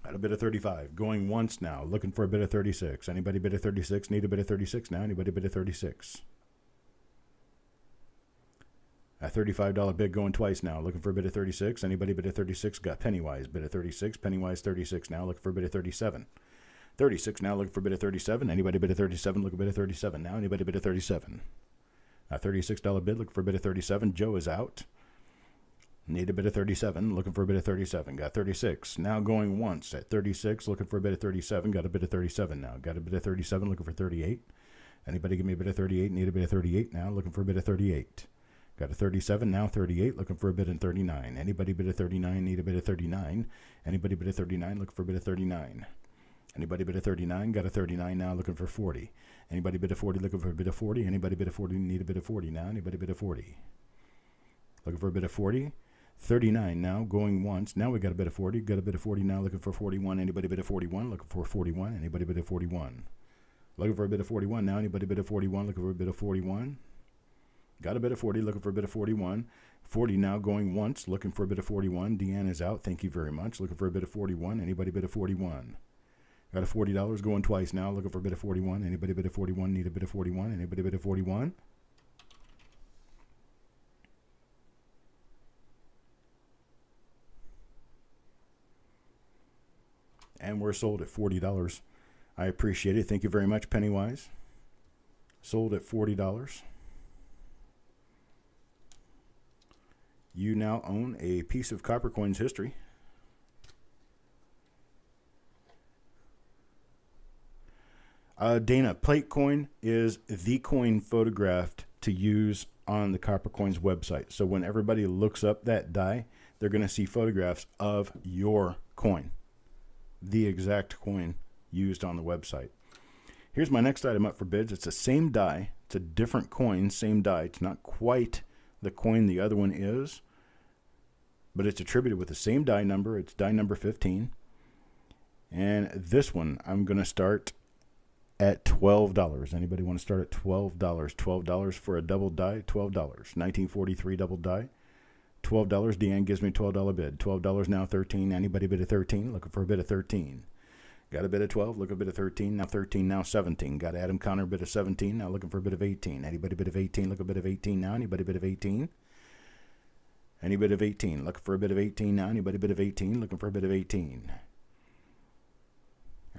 Got a bid of 35. Going once now. Looking for a bid of 36. Anybody bid of 36? Need a bid of 36 now. Anybody bid of 36? A $35 bid going twice now. Looking for a bid of 36. Anybody bid of 36? Got Pennywise. Bid of 36. Pennywise 36 now. Looking for a bid of 37. 36 now. Looking for a bid of 37. Anybody bid of 37? Look a bid of 37 now. Anybody bid of 37? A $36 bid. Looking for a bid of 37. Joe is out. Need a bid of 37. Looking for a bid of 37. Got 36. Now going once at 36. Looking for a bid of 37. Got a bid of 37 now. Got a bid of 37. Looking for 38. Anybody give me a bid of 38? Need a bid of 38 now. Looking for a bid of 38. Got a 37 now. 38. Looking for a bid of 39. Anybody bid of 39? Need a bid of 39. Anybody bid of 39? Looking for a bid of 39. Anybody bid a 39? Got a 39 now. Looking for 40. Anybody bid a 40? Looking for a bid of 40. Anybody bid a 40? Need a bid of 40 now. Anybody bid a 40? Looking for a bid of 40. 39 now. Going once. Now we got a bid of 40. Got a bid of 40 now. Looking for 41. Anybody bid a 41? Looking for 41. Anybody bid a 41? Looking for a bid of 41 now. Anybody bid a 41? Looking for a bid of 41? Got a bit of 40, looking for a bit of 41. 40 now going once, looking for a bit of 41. Deanne is out, thank you very much. Looking for a bit of 41. Anybody bid of 41? Got a $40 going twice now, looking for a bit of 41. Anybody bid of 41? Need a bit of 41? Anybody bid of 41? And we're sold at $40. I appreciate it. Thank you very much, Pennywise. Sold at $40. You now own a piece of Coppercoins history. Dana, plate coin is the coin photographed to use on the Coppercoins website. So when everybody looks up that die, they're going to see photographs of your coin, the exact coin used on the website. Here's my next item up for bids. It's the same die. It's a different coin, same die. It's not quite the coin the other one is, but it's attributed with the same die number. It's die number 15. And this one, I'm going to start at $12. Anybody want to start at $12? $12 for a double die, $12. 1943 double die, $12. Deanne gives me $12 bid. $12 now, 13. Anybody bid a 13? Looking for a bid of 13. Got a bid of 12, look a bid of 13, now 13, now 17. Got Adam Connor bid of 17, now looking for a bid of 18. Anybody bid of 18, look a bid of 18 now. Anybody bid of 18? Any bid of 18, looking for a bid of 18 now. Anybody bid of 18, looking for a bid of 18.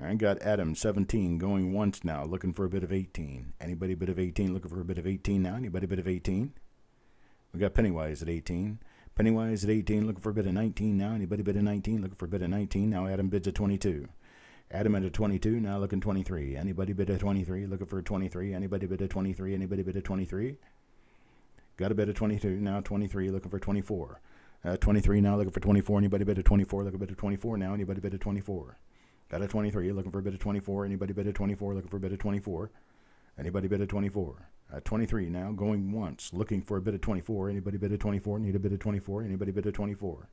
All right, got Adam 17 going once now, looking for a bid of 18. Anybody bid of 18, looking for a bid of 18 now. Anybody bid of 18? We got Pennywise at 18. Pennywise at 18, looking for a bid of 19 now. Anybody bid of 19, looking for a bid of 19. Now Adam bids at 22. Adam at a 22, now looking 23. Anybody bid a 23, looking for a 23. Anybody bid a 23, anybody bid a 23. Got a bid of 22, now 23, looking for 24. 23 now, looking for 24. Anybody bid a 24, looking for a bid of 24 now. Anybody bid a 24. Got a 23, looking for a bid of 24. Anybody bid a 24, looking for a bid of 24. Anybody bid a 24. 23 now, going once, looking for a bid of 24. Anybody bid a 24, need a bid of 24. Anybody bid a 24.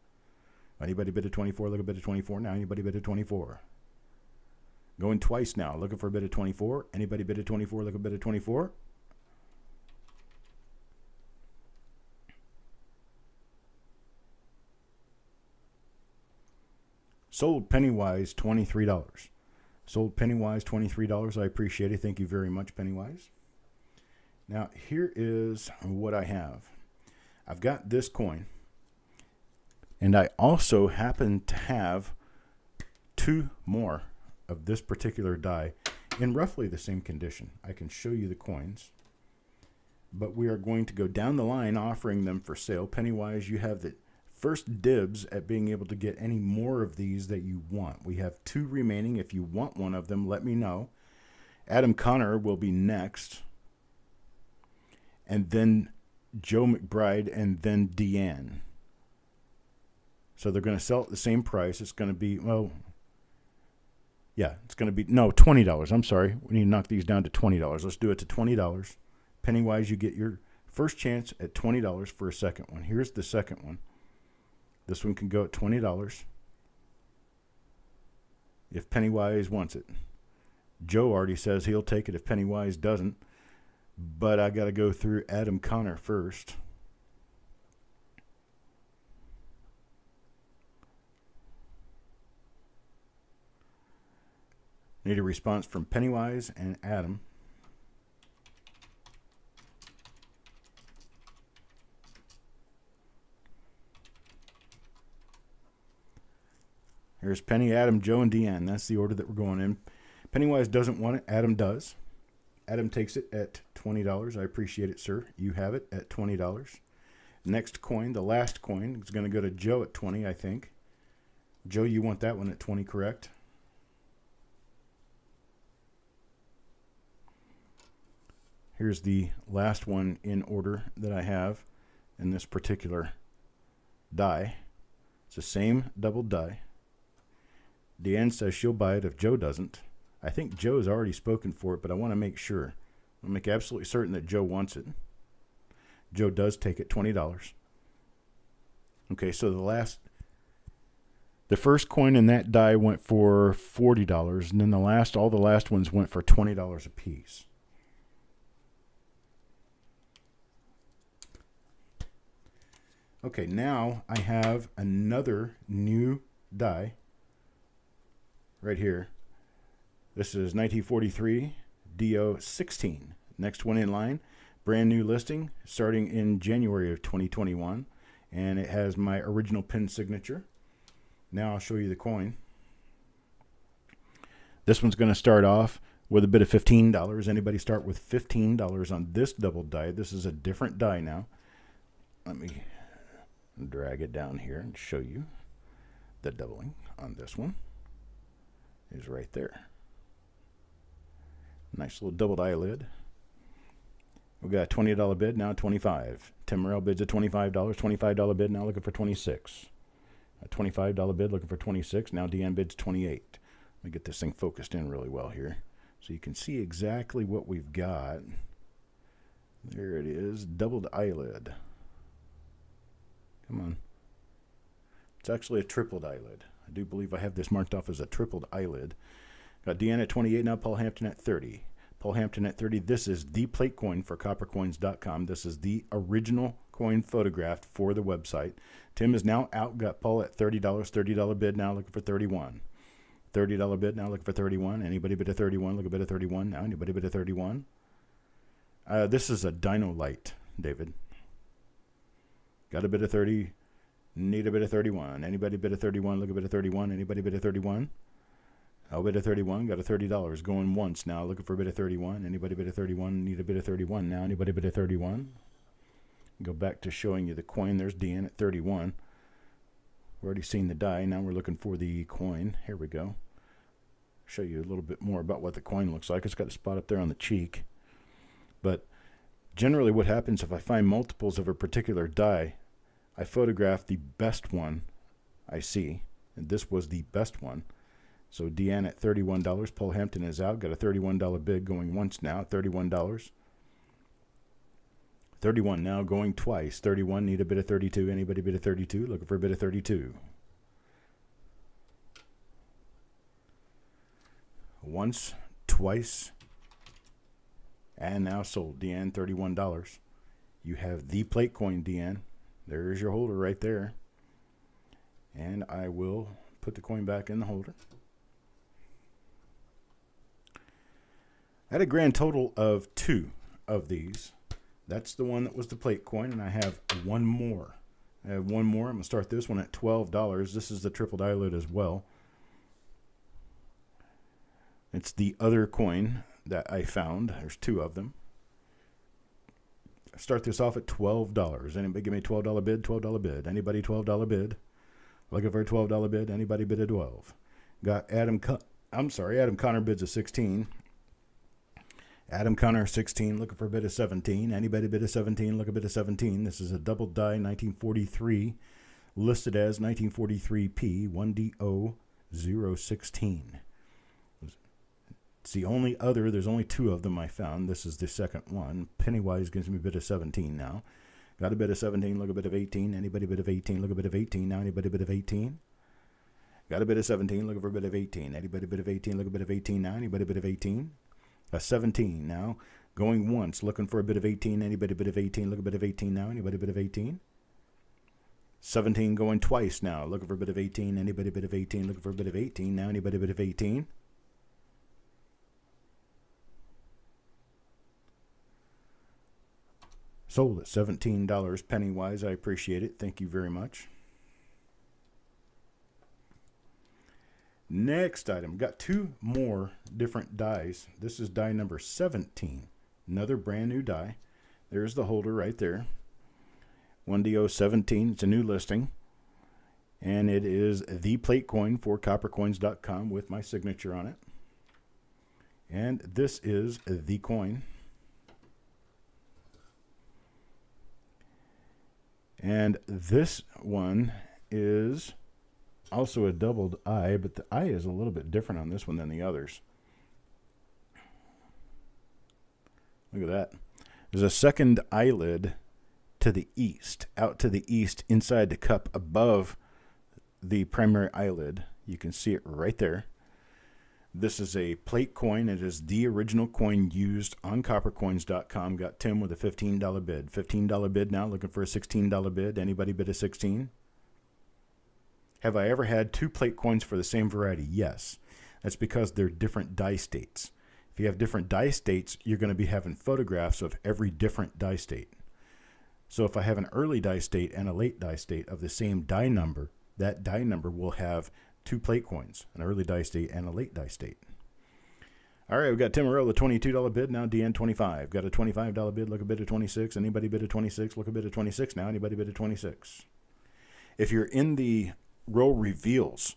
Anybody bid a 24, look a bid of 24 now. Anybody bid a 24. Going twice now, looking for a bid of 24. Anybody bid of 24, look a bid of 24. Sold Pennywise $23. Sold Pennywise $23. I appreciate it. Thank you very much, Pennywise. Now, here is what I have. I've got this coin, and I also happen to have two more of this particular die in roughly the same condition. I can show you the coins, but we are going to go down the line offering them for sale. Pennywise, you have the first dibs at being able to get any more of these that you want. We have two remaining. If you want one of them, let me know. Adam Connor will be next, and then Joe McBride, and then Deanne. So they're going to sell at the same price. It's going to be, well, yeah, it's going to be, no, $20. I'm sorry. We need to knock these down to $20. Let's do it to $20. Pennywise, you get your first chance at $20 for a second one. Here's the second one. This one can go at $20 if Pennywise wants it. Joe already says he'll take it if Pennywise doesn't, but I got to go through Adam Connor first. Need a response from Pennywise and Adam. Here's Penny, Adam, Joe, and Deanne. That's the order that we're going in. Pennywise doesn't want it. Adam does. Adam takes it at $20. I appreciate it, sir. You have it at $20. Next coin, the last coin, is going to go to Joe at 20, I think. Joe, you want that one at 20, correct? Here's the last one in order that I have in this particular die. It's the same double die. Deanne says she'll buy it if Joe doesn't. I think Joe has already spoken for it, but I want to make sure. I'll make absolutely certain that Joe wants it. Joe does take it, $20. Okay, so the first coin in that die went for $40, and then all the last ones went for $20 a piece. Okay, now I have another new die right here. This is 1943 DO16. Next one in line, brand new listing starting in January of 2021, and it has my original pin signature. Now I'll show you the coin. This one's going to start off with a bid of $15. Anybody start with $15 on this double die? This is a different die now. Let me drag it down here and show you the doubling on this one is right there. Nice little doubled eyelid. We got a $20 bid, now 25. Tim Morrell bids a $25, $25 bid, now looking for 26. A $25 bid, looking for 26. Now Deanne bids 28. Let me get this thing focused in really well here so you can see exactly what we've got. There it is, doubled eyelid. Come on. It's actually a tripled eyelid. I do believe I have this marked off as a tripled eyelid. Got Deanne at 28 now, Paul Hampton at 30. Paul Hampton at 30. This is the plate coin for Coppercoins.com. This is the original coin photographed for the website. Tim is now out. Got Paul at $30. $30 bid now, looking for 31. $30 bid now, looking for 31. Anybody bid a 31? Look a bid of 31 now. Anybody bid a 31? This is a Dino Light, David. Got a bid of 30. Need a bid of 31. Anybody bid a 31? Look a bid of 31. Anybody bid a 31? I'll bid a 31. Got a $30 going once now. Looking for a bid of 31. Anybody bid a 31? Need a bid of 31 now. Anybody bid a 31? Go back to showing you the coin. There's Deanne at 31. We've already seen the die. Now we're looking for the coin. Here we go. Show you a little bit more about what the coin looks like. It's got a spot up there on the cheek. But generally what happens if I find multiples of a particular die, I photograph the best one I see. And this was the best one. So Deanne at $31. Paul Hampton is out. Got a $31 bid going once now. $31. 31 now going twice. 31. Need a bid of 32. Anybody bid of 32? Looking for a bid of 32. Once, twice, and now sold. Deanne, $31. You have the plate coin, Deanne. There's your holder right there. And I will put the coin back in the holder. I had a grand total of 2 of these. That's the one that was the plate coin, and I have one more. I have one more. I'm going to start this one at $12. This is the tripled eyelid as well. It's the other coin that I found. There's 2 of them. I start this off at $12. Anybody give me a $12 bid? $12 bid. Anybody $12 bid? Looking for a $12 bid. Anybody bid a 12? Got Adam Connor bids a 16. Adam Connor 16, looking for a bid of 17. Anybody bid a 17? Look a bid of 17. This is a double die 1943, listed as 1943P 1DO016. It's the only other. There's only 2 of them I found. This is the second one. Pennywise gives me a bid of 17 now. Got a bid of 17. Look a bid of 18. Anybody bid of 18? Look a bid of 18 now. Anybody bid of 18? Got a bid of 17. Looking for a bid of 18. Anybody bid of 18? Look a bid of 18 now. Anybody bid of 18? A 17 now. Going once. Looking for a bid of 18. Anybody bid of 18? Look a bid of 18 now. Anybody bid of 18? 17 going twice now. Looking for a bid of 18. Anybody bid of 18? Looking for a bid of 18 now. Anybody bid of 18? Sold at $17 Pennywise. I appreciate it. Thank you very much. Next item. Got 2 more different dies. This is die number 17. Another brand new die. There's the holder right there. 1DO17. It's a new listing. And it is the plate coin for Coppercoins.com with my signature on it. And this is the coin. And this one is also a doubled eye, but the eye is a little bit different on this one than the others. Look at that. There's a second eyelid to the east, out to the east, inside the cup above the primary eyelid. You can see it right there. This is a plate coin. It is the original coin used on Coppercoins.com. Got Tim with a $15 bid. $15 bid now, looking for a $16 bid. Anybody bid a 16? Have I ever had 2 plate coins for the same variety? Yes. That's because they're different die states. If you have different die states, you're going to be having photographs of every different die state. So if I have an early die state and a late die state of the same die number, that die number will have 2 plate coins, an early die state and a late die state. All right, we've got Tim Morrell, the $22 bid. Now Deanne, 25. Got a $25 bid. Look a bid of 26. Anybody bid of 26? Look a bid of 26 now. Anybody bid of 26? If you're in the roll reveals,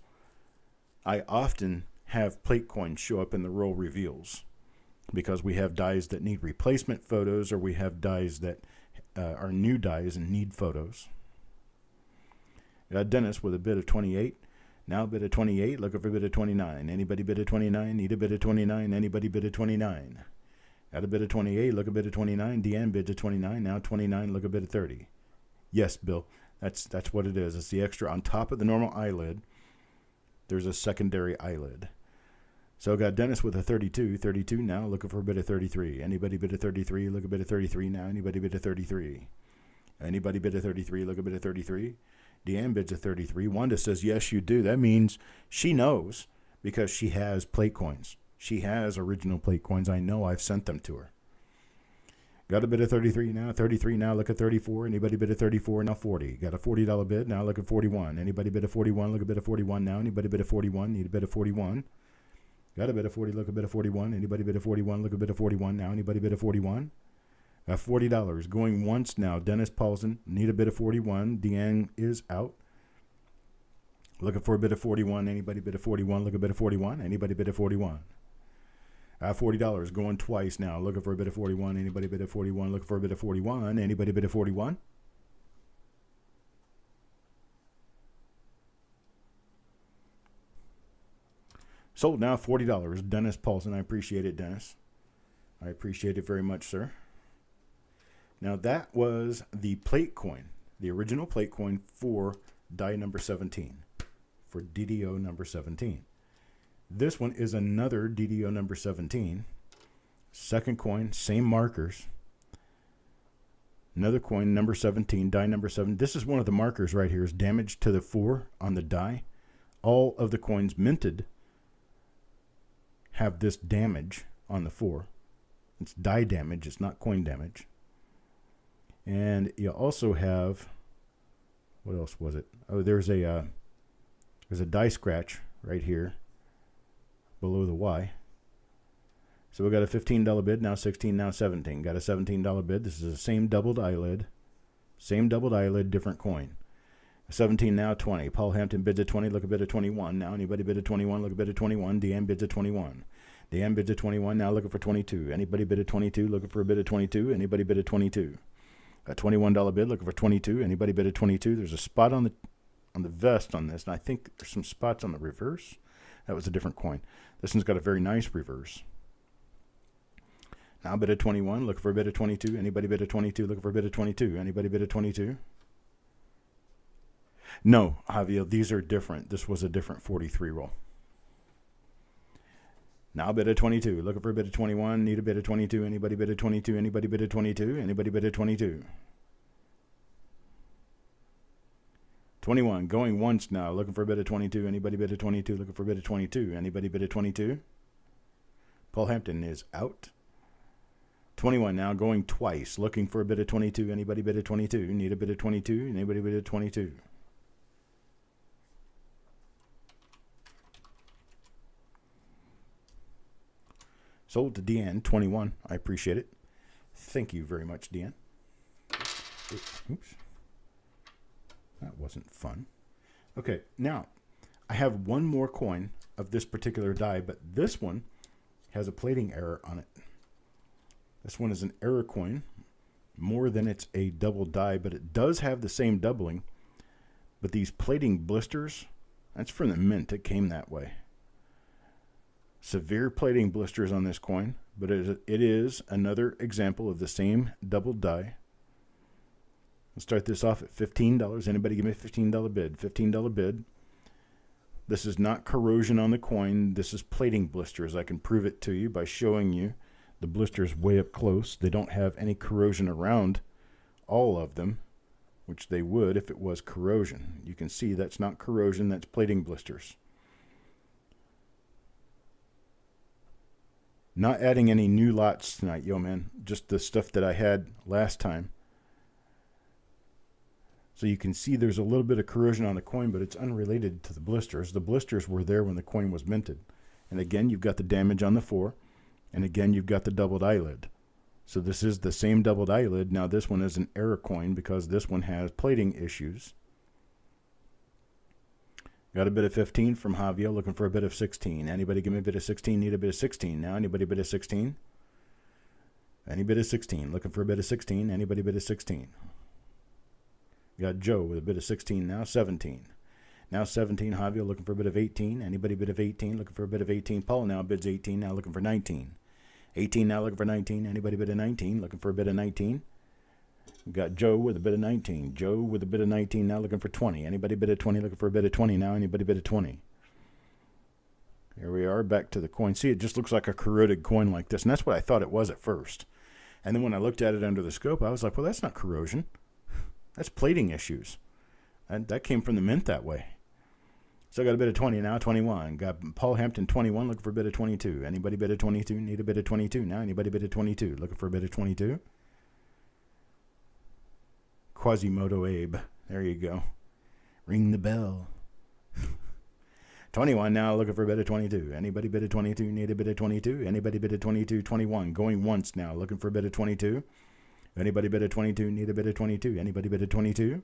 I often have plate coins show up in the roll reveals. because we have dies that need replacement photos, or we have dies that are new dies and need photos. Got Dennis with a bid of 28. Now bid of 28, looking for a bid of 29. Anybody bid of 29? Need a bid of 29. Anybody bid of 29? Got a bid of 28, look a bid of 29. Deanne bid of 29. Now 29, look a bid of 30. Yes, Bill, that's what it is. It's the extra on top of the normal eyelid. There's a secondary eyelid. So got Dennis with a 32. 32 now, looking for a bid of 33. Anybody bid of 33? Look a bid of 33 now. Anybody bid of 33? Anybody bid of 33? Look a bid of 33. Deanne bids a 33. Wanda says, yes, you do. That means she knows because she has plate coins. She has original plate coins. I know I've sent them to her. Got a bid of 33 now. 33 now. Look at 34. Anybody bid of 34? Now 40. Got a $40 bid. Now look at 41. Anybody bid of 41? Look at bid of 41 now. Anybody bid of 41? Need a bid of 41. Got a bid of 40. Look a bid of 41. Anybody bid of 41? Look a bid of 41 now. Anybody bid of 41? Got $40 going once now. Dennis Paulson, need a bid of 41. Deanne is out. Looking for a bid of 41. Anybody bid of 41? Look a bid of 41. Anybody bid of 41? $40 going twice now. Looking for a bid of 41. Anybody bid of 41? Looking for a bid of 41. Anybody bid of 41? Sold now, $40. Dennis Paulson. I appreciate it, Dennis. I appreciate it very much, sir. Now that was the plate coin, the original plate coin for die number 17, for DDO number 17. This one is another DDO number 17. Second coin, same markers. Another coin, number 17, die number 7. This is one of the markers right here, is damage to the 4 on the die. All of the coins minted have this damage on the 4. It's die damage, it's not coin damage. And you also have, what else was it? Oh, there's a die scratch right here below the Y. So we got a $15 bid, now 16, now 17. Got a $17 bid. This is the same doubled eyelid, different coin. 17 now, 20. Paul Hampton bids at 20, look a bid at 21. Now anybody bid at 21, look a bid at 21. Deanne bids at 21. Deanne bids at 21, now looking for 22. Anybody bid at 22, looking for a bid at 22. Anybody bid at 22. A $21 bid, looking for 22. Anybody bid at 22. There's a spot on the vest on this, and I think there's some spots on the reverse. That was a different coin. This one's got a very nice reverse. Now bid at 21, looking for a bid at 22. Anybody bid at 22, looking for a bid at 22. Anybody bid at 22? No, Javier, these are different. This was a different 43 roll. Now bid at 22. Looking for a bid at 21. Need a bid at 22. Anybody bid at 22? Anybody bid at 22? Anybody bid at 22? 21. Going once now. Looking for a bid at 22. Anybody bid at 22? Looking for a bid at 22. Anybody bid at 22? Paul Hampton is out. 21 now. Going twice. Looking for a bid at 22. Anybody bid at 22? Need a bid at 22? Anybody bid at 22? Sold to Deanne, 21. I appreciate it. Thank you very much, Deanne. Oops. That wasn't fun. Okay, now, I have one more coin of this particular die, but this one has a plating error on it. This one is an error coin, more than it's a double die, but it does have the same doubling. But these plating blisters, that's from the mint. It came that way. Severe plating blisters on this coin, but it is another example of the same double die. Let's start this off at $15. Anybody give me a $15 bid? $15 bid. This is not corrosion on the coin. This is plating blisters. I can prove it to you by showing you the blisters way up close. They don't have any corrosion around all of them, which they would if it was corrosion. You can see that's not corrosion, that's plating blisters. Not adding any new lots tonight, yo man. Just the stuff that I had last time. So you can see there's a little bit of corrosion on the coin, but it's unrelated to the blisters. The blisters were there when the coin was minted. And again, you've got the damage on the 4. And again, you've got the doubled eyelid. So this is the same doubled eyelid. Now this one is an error coin because this one has plating issues. Got a bit of 15 from Javier, looking for a bit of 16. Anybody give me a bit of 16? Need a bit of 16 now. Anybody bit of 16? Any bid of 16. Looking for a bid of 16. Anybody bid of 16? Got Joe with a bid of 16 now. 17. Now 17. Javier looking for a bid of 18. Anybody bid of 18? Looking for a bid of 18. Paul now bids 18. Now looking for 19. 18 now looking for 19. Anybody bid of 19? Looking for a bid of 19. We got Joe with a bid of 19. Joe with a bid of 19 now looking for 20. Anybody bid of 20? Looking for a bid of 20 now. Anybody bid of 20? Here we are back to the coin. See, it just looks like a corroded coin like this. And that's what I thought it was at first. And then when I looked at it under the scope, I was like, well, that's not corrosion. That's plating issues. And that came from the mint that way. So I got a bid of 20 now, 21. Got Paul Hampton, 21, looking for a bid of 22. Anybody bid of 22? Need a bid of 22 now. Anybody bid of 22? Looking for a bid of 22? Quasimodo Abe. There you go. Ring the bell. 21 now, looking for a bid of 22. Anybody bid of 22? Need a bid of 22? Anybody bid of 22? 21. Going once now, looking for a bid of 22. Anybody bid of 22? Need a bid of 22? Anybody bid of 22?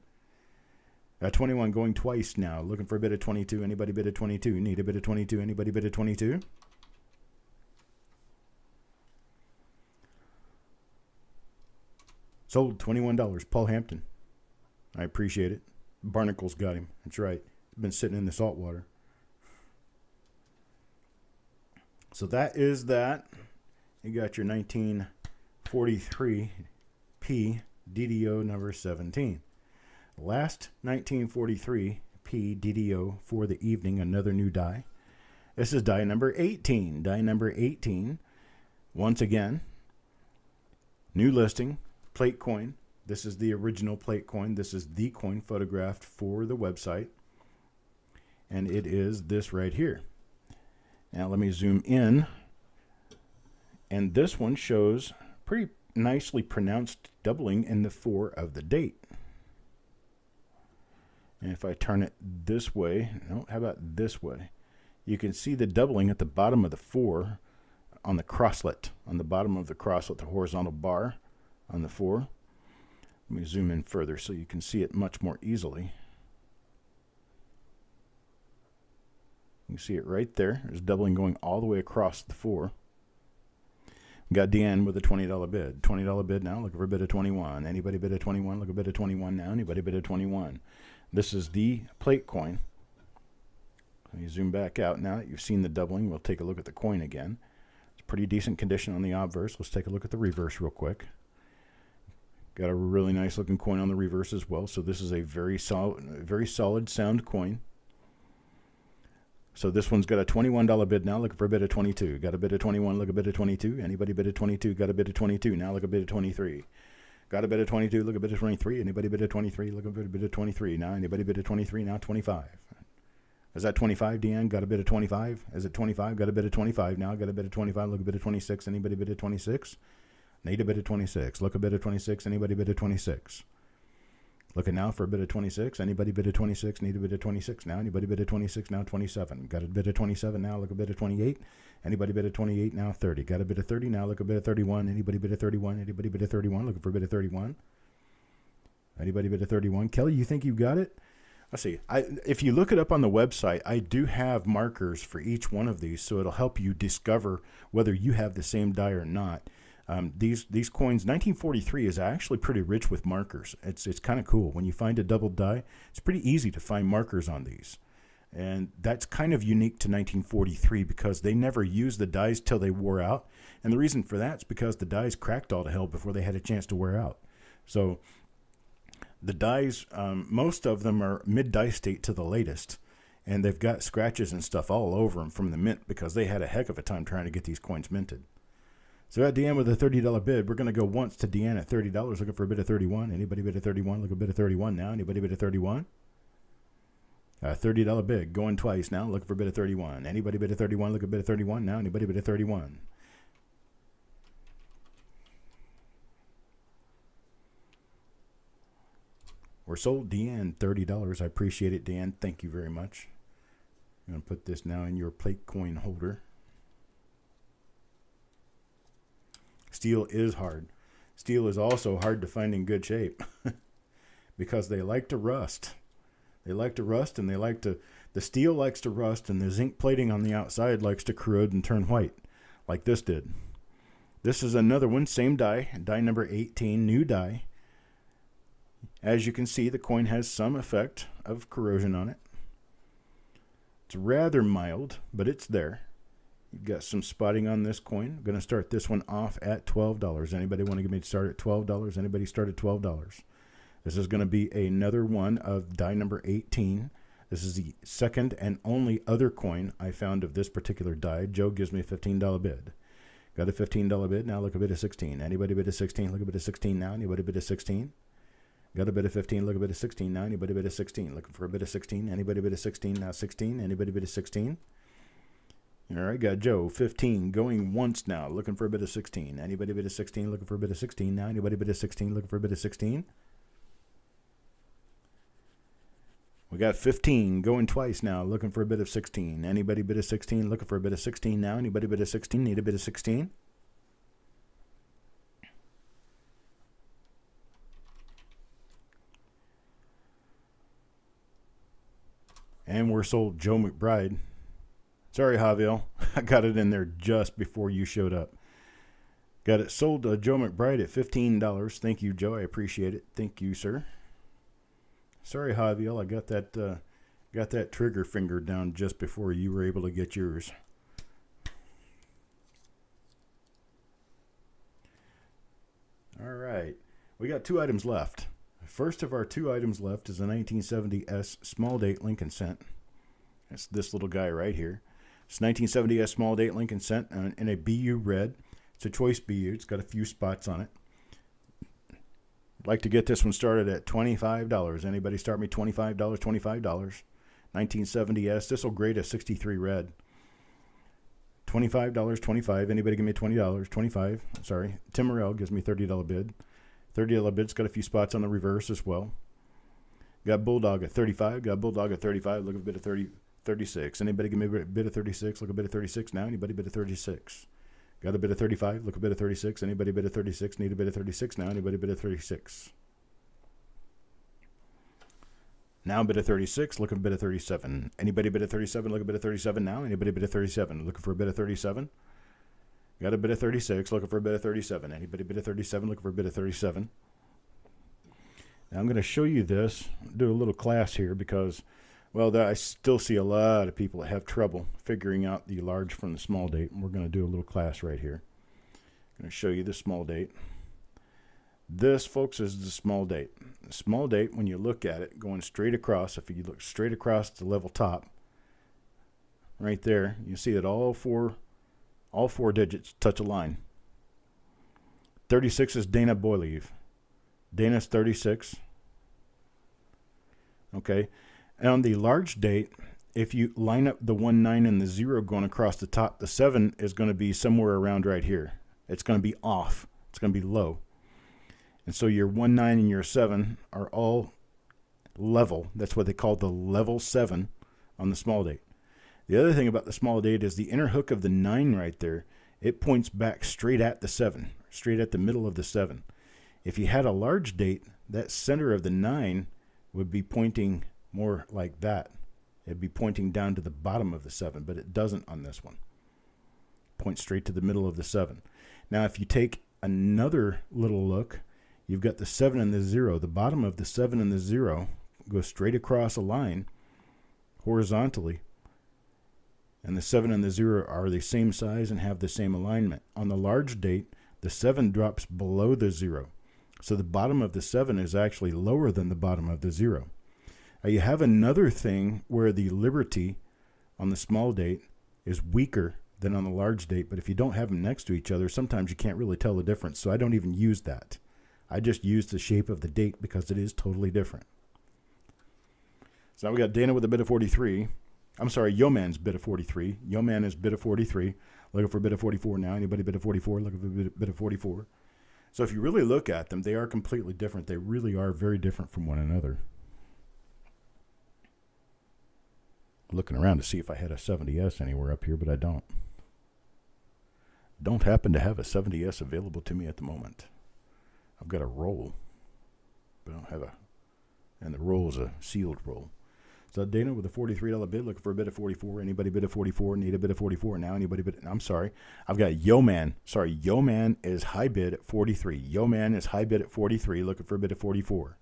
21 going twice now, looking for a bid of 22. Anybody bid of 22? Need a bid of 22? Anybody bid of 22? Sold $21. Paul Hampton. I appreciate it. Barnacles got him. That's right. Been sitting in the salt water. So that is that. You got your 1943 P DDO number 17. Last 1943 P DDO for the evening, another new die. This is die number 18. Die number 18. Once again, new listing, plate coin. This is the original plate coin. This is the coin photographed for the website. And it is this right here. Now let me zoom in. And this one shows pretty nicely pronounced doubling in the 4 of the date. And if I turn it this way, no, how about this way? You can see the doubling at the bottom of the 4 on the crosslet, on the bottom of the crosslet, the horizontal bar on the 4. Let me zoom in further so you can see it much more easily. You can see it right there. There's doubling going all the way across the 4. We got Deanne with a $20 bid. $20 bid now, looking for a bid of 21. Anybody bid of 21? Look a bid of 21 now. Anybody bid of 21? This is the plate coin. Let me zoom back out. Now that you've seen the doubling, we'll take a look at the coin again. It's pretty decent condition on the obverse. Let's take a look at the reverse real quick. Got a really nice looking coin on the reverse as well. So this is a very solid sound coin. So this one's got a $21 bid now, looking for a bid of 22. Got a bid of 21, look a bid of 22. Anybody bid of 22? Got a bid of 22. Now look a bid of 23. Got a bid of 22, look a bid of 23. Anybody bid of 23? Look a bid of 23. Now anybody bid of 23? Now 25. Is that 25, Deanne? Got a bid of 25? Is it 25? Got a bid of 25. Now got a bid of 25. Look a bid of 26. Anybody bid of 26? Need a bid of 26. Look a bid of 26. Anybody bid of 26? Looking now for a bid of 26. Anybody bid of 26? Need a bid of 26 now. Anybody bid of 26 now? 27. Got a bid of 27 now. Look a bid of 28. Anybody bid of 28 now? 30. Got a bid of 30 now. Look a bid of 31. Anybody bid of 31? Anybody bid of 31? Looking for a bid of 31. Anybody bid of 31? Kelly, you think you got it? Let's see. If you look it up on the website, I do have markers for each one of these, so it'll help you discover whether you have the same die or not. These coins, 1943 is actually pretty rich with markers. It's kind of cool. When you find a double die, it's pretty easy to find markers on these. And that's kind of unique to 1943 because they never used the dies till they wore out. And the reason for that is because the dies cracked all to hell before they had a chance to wear out. So the dies, most of them are mid-die state to the latest. And they've got scratches and stuff all over them from the mint because they had a heck of a time trying to get these coins minted. So at Deanne with a $30 bid, we're going to go once to Deanne at $30, looking for a bid of 31. Anybody bid of 31? Look a bid of 31 now. Anybody bid of 31? $30 bid, going twice now, looking for a bid of 31. Anybody bid of 31? Look a bid of 31 now. Anybody bid of 31? We're sold, Deanne, $30. I appreciate it, Deanne. Thank you very much. I'm going to put this now in your plate coin holder. Steel is hard. Steel is also hard to find in good shape because they like to rust. They like to rust and the steel likes to rust and the zinc plating on the outside likes to corrode and turn white like this did. This is another one, same die, die number 18, new die. As you can see, the coin has some effect of corrosion on it. It's rather mild, but it's there. You've got some spotting on this coin. I'm going to start this one off at $12. Anybody want to give me a start at $12? Anybody start at $12? This is going to be another one of die number 18. This is the second and only other coin I found of this particular die. Joe gives me a $15 bid. Got a $15 bid. Now look a bid of 16. Anybody bid a 16? Look a bid of 16 now. Anybody bid a 16? Got a bid of 15. Look a bid of 16 now. Anybody bid a 16? Looking for a bid of 16. Anybody bid a 16 now? 16. Anybody bid a 16? All right, got Joe, 15, going once now, looking for a bit of 16. Anybody bid a 16, looking for a bit of 16 now? Anybody bid a 16, looking for a bit of 16? We got 15, going twice now, looking for a bit of 16. Anybody bid a 16, looking for a bit of 16 now? Anybody bid a 16, need a bit of 16? And we're sold Joe McBride. Sorry, Javier. I got it in there just before you showed up. Got it sold to Joe McBride at $15. Thank you, Joe. I appreciate it. Thank you, sir. Sorry, Javier. I got that trigger finger down just before you were able to get yours. All right. We got 2 items left. First of our 2 items left is a 1970S small date Lincoln cent. That's this little guy right here. It's 1970S small date Lincoln cent in a BU red. It's a choice BU. It's got a few spots on it. I'd like to get this one started at $25. Anybody start me $25? $25. 1970S. This will grade a 63 red. $25, $25. Anybody give me $20? $25. Sorry. Tim Morrell gives me $30 bid. $30 bid's got a few spots on the reverse as well. Got Bulldog at 35. Got Bulldog at 35. Look at a bit of 36. Anybody give me a bit of 36? Look a bit of 36 now. Anybody bid of 36? Got a bit of 35. Look a bit of 36. Anybody bid of 36? Need a bit of 36 now. Anybody bid of 36? Now a bit of 36. Look a bit of 37. Anybody bid of 37? Look a bit of 37 now. Anybody bid of 37? Looking for a bit of 37? Got a bit of 36. Looking for a bit of 37. Anybody bid of 37? Looking for a bit of 37? Now I'm going to show you this. Do a little class here because, well, I still see a lot of people that have trouble figuring out the large from the small date. And we're going to do a little class right here. I'm going to show you the small date. This, folks, is the small date. The small date, when you look at it, going straight across, if you look straight across the level top, right there, you see that all four digits touch a line. 36 is Dana Boyleave. Dana's 36. Okay. And on the large date, if you line up the 1, 9, and the 0 going across the top, the 7 is going to be somewhere around right here. It's going to be off. It's going to be low. And so your 1, 9, and your 7 are all level. That's what they call the level 7 on the small date. The other thing about the small date is the inner hook of the 9 right there. It points back straight at the 7, straight at the middle of the 7. If you had a large date, that center of the 9 would be pointing more like that. It'd be pointing down to the bottom of the 7, but it doesn't on this one. Points straight to the middle of the 7. Now, if you take another little look, you've got the 7 and the 0. The bottom of the 7 and the 0 goes straight across a line horizontally. And the 7 and the 0 are the same size and have the same alignment. On the large date, the 7 drops below the 0. So the bottom of the 7 is actually lower than the bottom of the 0. Now you have another thing where the liberty on the small date is weaker than on the large date, but if you don't have them next to each other, sometimes you can't really tell the difference. So I don't even use that. I just use the shape of the date because it is totally different. So now we got Dana with a bid of 43. I'm sorry, Yeoman's bid of 43. Yeoman is bid of 43. Looking for a bid of 44 now. Anybody bid of 44? Looking for a bid of 44. So if you really look at them, they are completely different. They really are very different from one another. Looking around to see if I had a 70S anywhere up here, but I don't. Don't happen to have a 70S available to me at the moment. I've got a roll, but I don't have a, and the roll is a sealed roll. So Dana with a $43 bid, looking for a bid of 44. Anybody bid of 44? Need a bid of 44 now. Anybody bid? I'm sorry, I've got Yo Man. Sorry, Yo Man is high bid at 43. Yo Man is high bid at 43, looking for a bid of 44.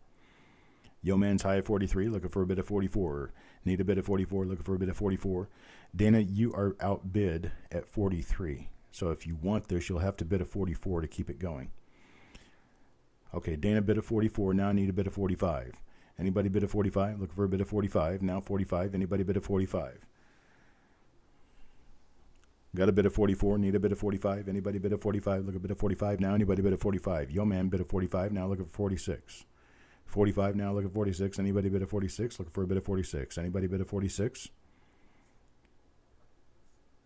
Yo Man's high at 43, looking for a bid of 44. Need a bid of 44, looking for a bid of 44. Dana, you are outbid at 43. So if you want this, you'll have to bid a 44 to keep it going. Okay, Dana bid a 44. Now I need a bid of 45. Anybody bid a 45? Looking for a bid of 45. Now 45. Anybody bid a 45? Got a bid of 44. Need a bid of 45. Anybody bid a 45? Look a bid of 45. Now anybody bid a 45? Yo Man bid a 45. Now looking for 46. 45 now, looking for 46. Anybody bid a 46? Looking for a bid of 46. Anybody bid a 46?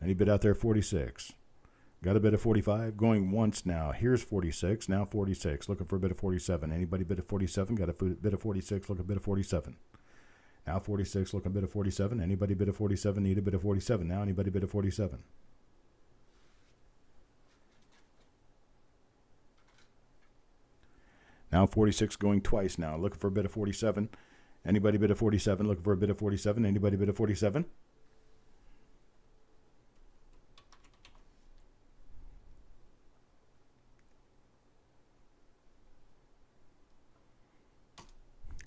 Any bid out there 46? Got a bid of 45? Going once now. Here's 46. Now 46. Looking for a bid of 47. Anybody bid of 47? Got a bid of 46. Look a bid of 47. Now 46. Look a bid of 47. Anybody bid of 47? Need a bid of 47. Now anybody bid of 47? Now 46 going twice now. Looking for a bid of 47. Anybody bid of 47? Looking for a bid of 47. Anybody bid of 47?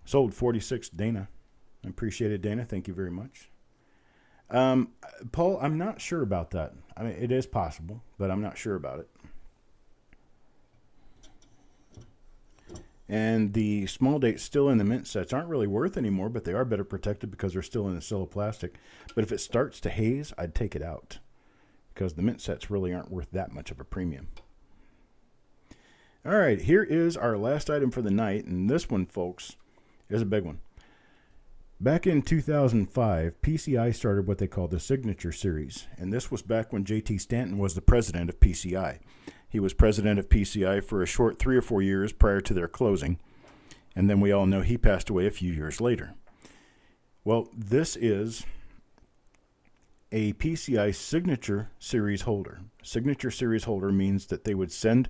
Sold 46, Dana. I appreciate it, Dana. Thank you very much. Paul, I'm not sure about that. I mean, it is possible, but I'm not sure about it. And the small dates still in the mint sets aren't really worth anymore, but they are better protected because they're still in the silo plastic. But if it starts to haze, I'd take it out because the mint sets really aren't worth that much of a premium. All right, here is our last item for the night. And this one, folks, is a big one. Back in 2005, PCI started what they call the Signature Series. And this was back when JT Stanton was the president of PCI. He was president of PCI for a short 3 or 4 years prior to their closing. And then we all know he passed away a few years later. Well, this is a PCI Signature Series holder. Signature Series holder means that they would send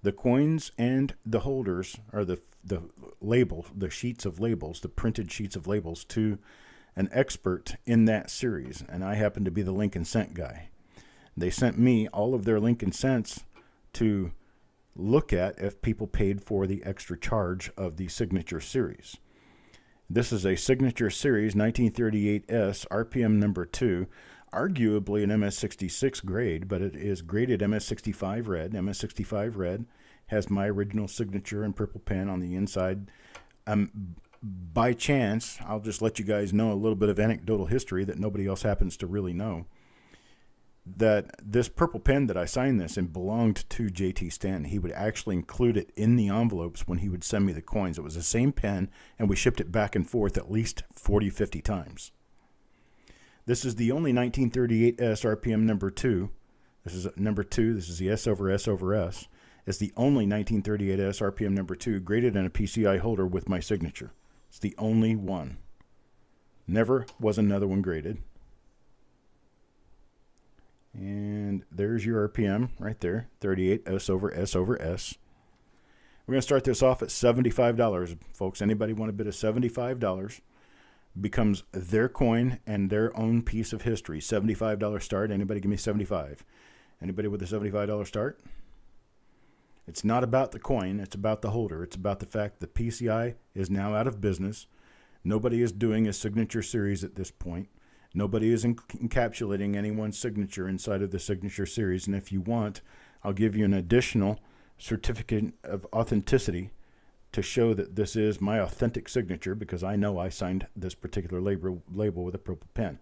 the coins and the holders, or the label, the sheets of labels, the printed sheets of labels, to an expert in that series. And I happen to be the link and cent guy. They sent me all of their link and cents to look at if people paid for the extra charge of the Signature Series. This is a Signature Series 1938S RPM number 2, arguably an MS66 grade, but it is graded MS65 red. MS65 red has my original signature and purple pen on the inside. By chance, I'll just let you guys know a little bit of anecdotal history that nobody else happens to really know, that this purple pen that I signed this and belonged to JT Stanton. He would actually include it in the envelopes when he would send me the coins. It was the same pen, and we shipped it back and forth at least 40, 50 times. This is the only 1938S RPM number 2. This is number 2. This is the S over S over S. It's the only 1938S RPM number 2 graded in a PCI holder with my signature. It's the only one. Never was another one graded. And there's your RPM right there, 38 S over S over S. We're going to start this off at $75, folks. Anybody want to bid a $75? Becomes their coin and their own piece of history. $75 start. Anybody give me 75? Anybody with a $75 start? It's not about the coin. It's about the holder. It's about the fact that PCI is now out of business. Nobody is doing a Signature Series at this point. Nobody is encapsulating anyone's signature inside of the Signature Series. And if you want, I'll give you an additional certificate of authenticity to show that this is my authentic signature, because I know I signed this particular label with a purple pen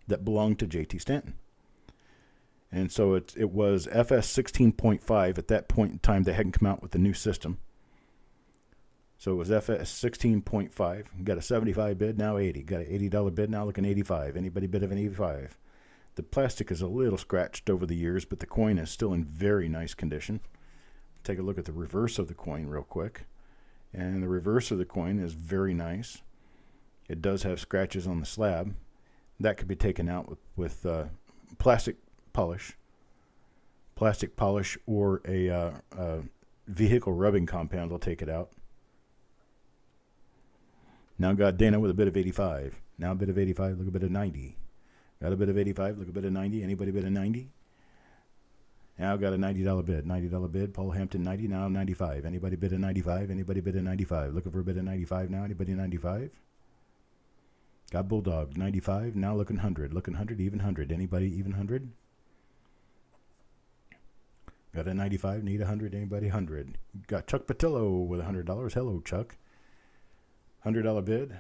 that belonged to JT Stanton. And so it was FS 16.5 at that point in time. They hadn't come out with the new system. So it was FS 16.5. Got a 75 bid, now 80. Got an $80 bid, now looking 85. Anybody bid of an 85? The plastic is a little scratched over the years, but the coin is still in very nice condition. Take a look at the reverse of the coin real quick. And the reverse of the coin is very nice. It does have scratches on the slab. That could be taken out with plastic polish. Plastic polish or a vehicle rubbing compound will take it out. Now got Dana with a bid of 85. Now a bid of 85. Look, a bid of 90. Got a bid of 85. Look, a bid of 90. Anybody bid of 90? Now got a $90 bid. $90 bid. Paul Hampton 90. Now 95. Anybody bid a 95? Anybody bid a 95? Looking for a bid of 95 now. Anybody 95? Got Bulldog 95. Now looking 100. Looking 100. Even 100. Anybody even 100? Got a 95. Need 100. Anybody 100? Got Chuck Patillo with $100. Hello, Chuck. $100 bid.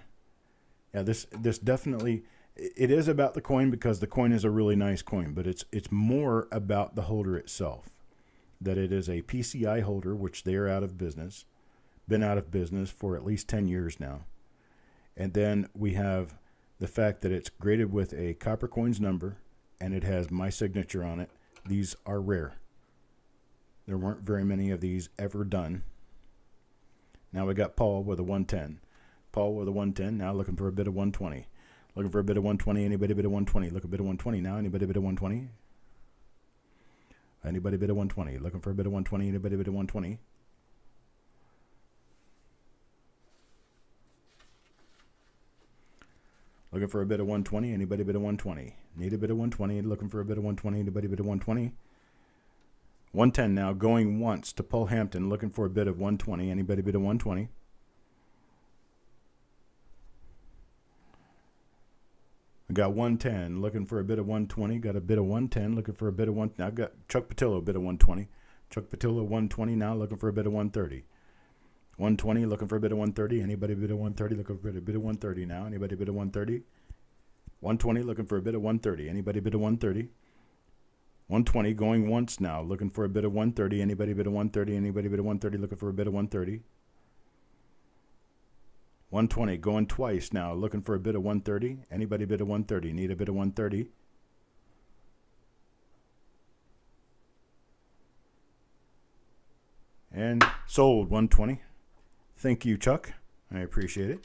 Yeah, this definitely, it is about the coin because the coin is a really nice coin, but it's more about the holder itself. That it is a PCI holder, which they are out of business, been out of business for at least 10 years now. And then we have the fact that it's graded with a Coppercoins number and it has my signature on it. These are rare. There weren't very many of these ever done. Now we got Paul with a 110. Paul with a 110. Now looking for a bid of 120. Looking for a bid of 120. Anybody bid of 120? Look, a bid of 120 now. Anybody bid of 120? Anybody bid of 120? Looking for a bid of 120. Anybody bid of 120? Looking for a bid of 120. Anybody bid of 120? Need a bid of 120. Looking for a bid of 120. Anybody bid of 120? 110 now. Going once to Paul Hampton. Looking for a bid of 120. Anybody bid of 120? I got 110. Looking for a bid of 120. Got a bid of 110. Looking for a bid of 1. Now I've got Chuck Patillo, bid of 120. Chuck Patillo 120 now. Looking for a bid of 130. 120. Looking for a bid of 130. Anybody bid of 130? Looking for a bid of 130 now. Anybody bid of 130? 120. Looking for a bid of 130. Anybody bid of 130? 120. Going once now. Looking for a bid of 130. Anybody bid of 130? Anybody bid of 130? Looking for a bid of 130. 120. Going twice now. Looking for a bid of 130. Anybody bid of 130? Need a bid of 130? And sold 120. Thank you, Chuck. I appreciate it.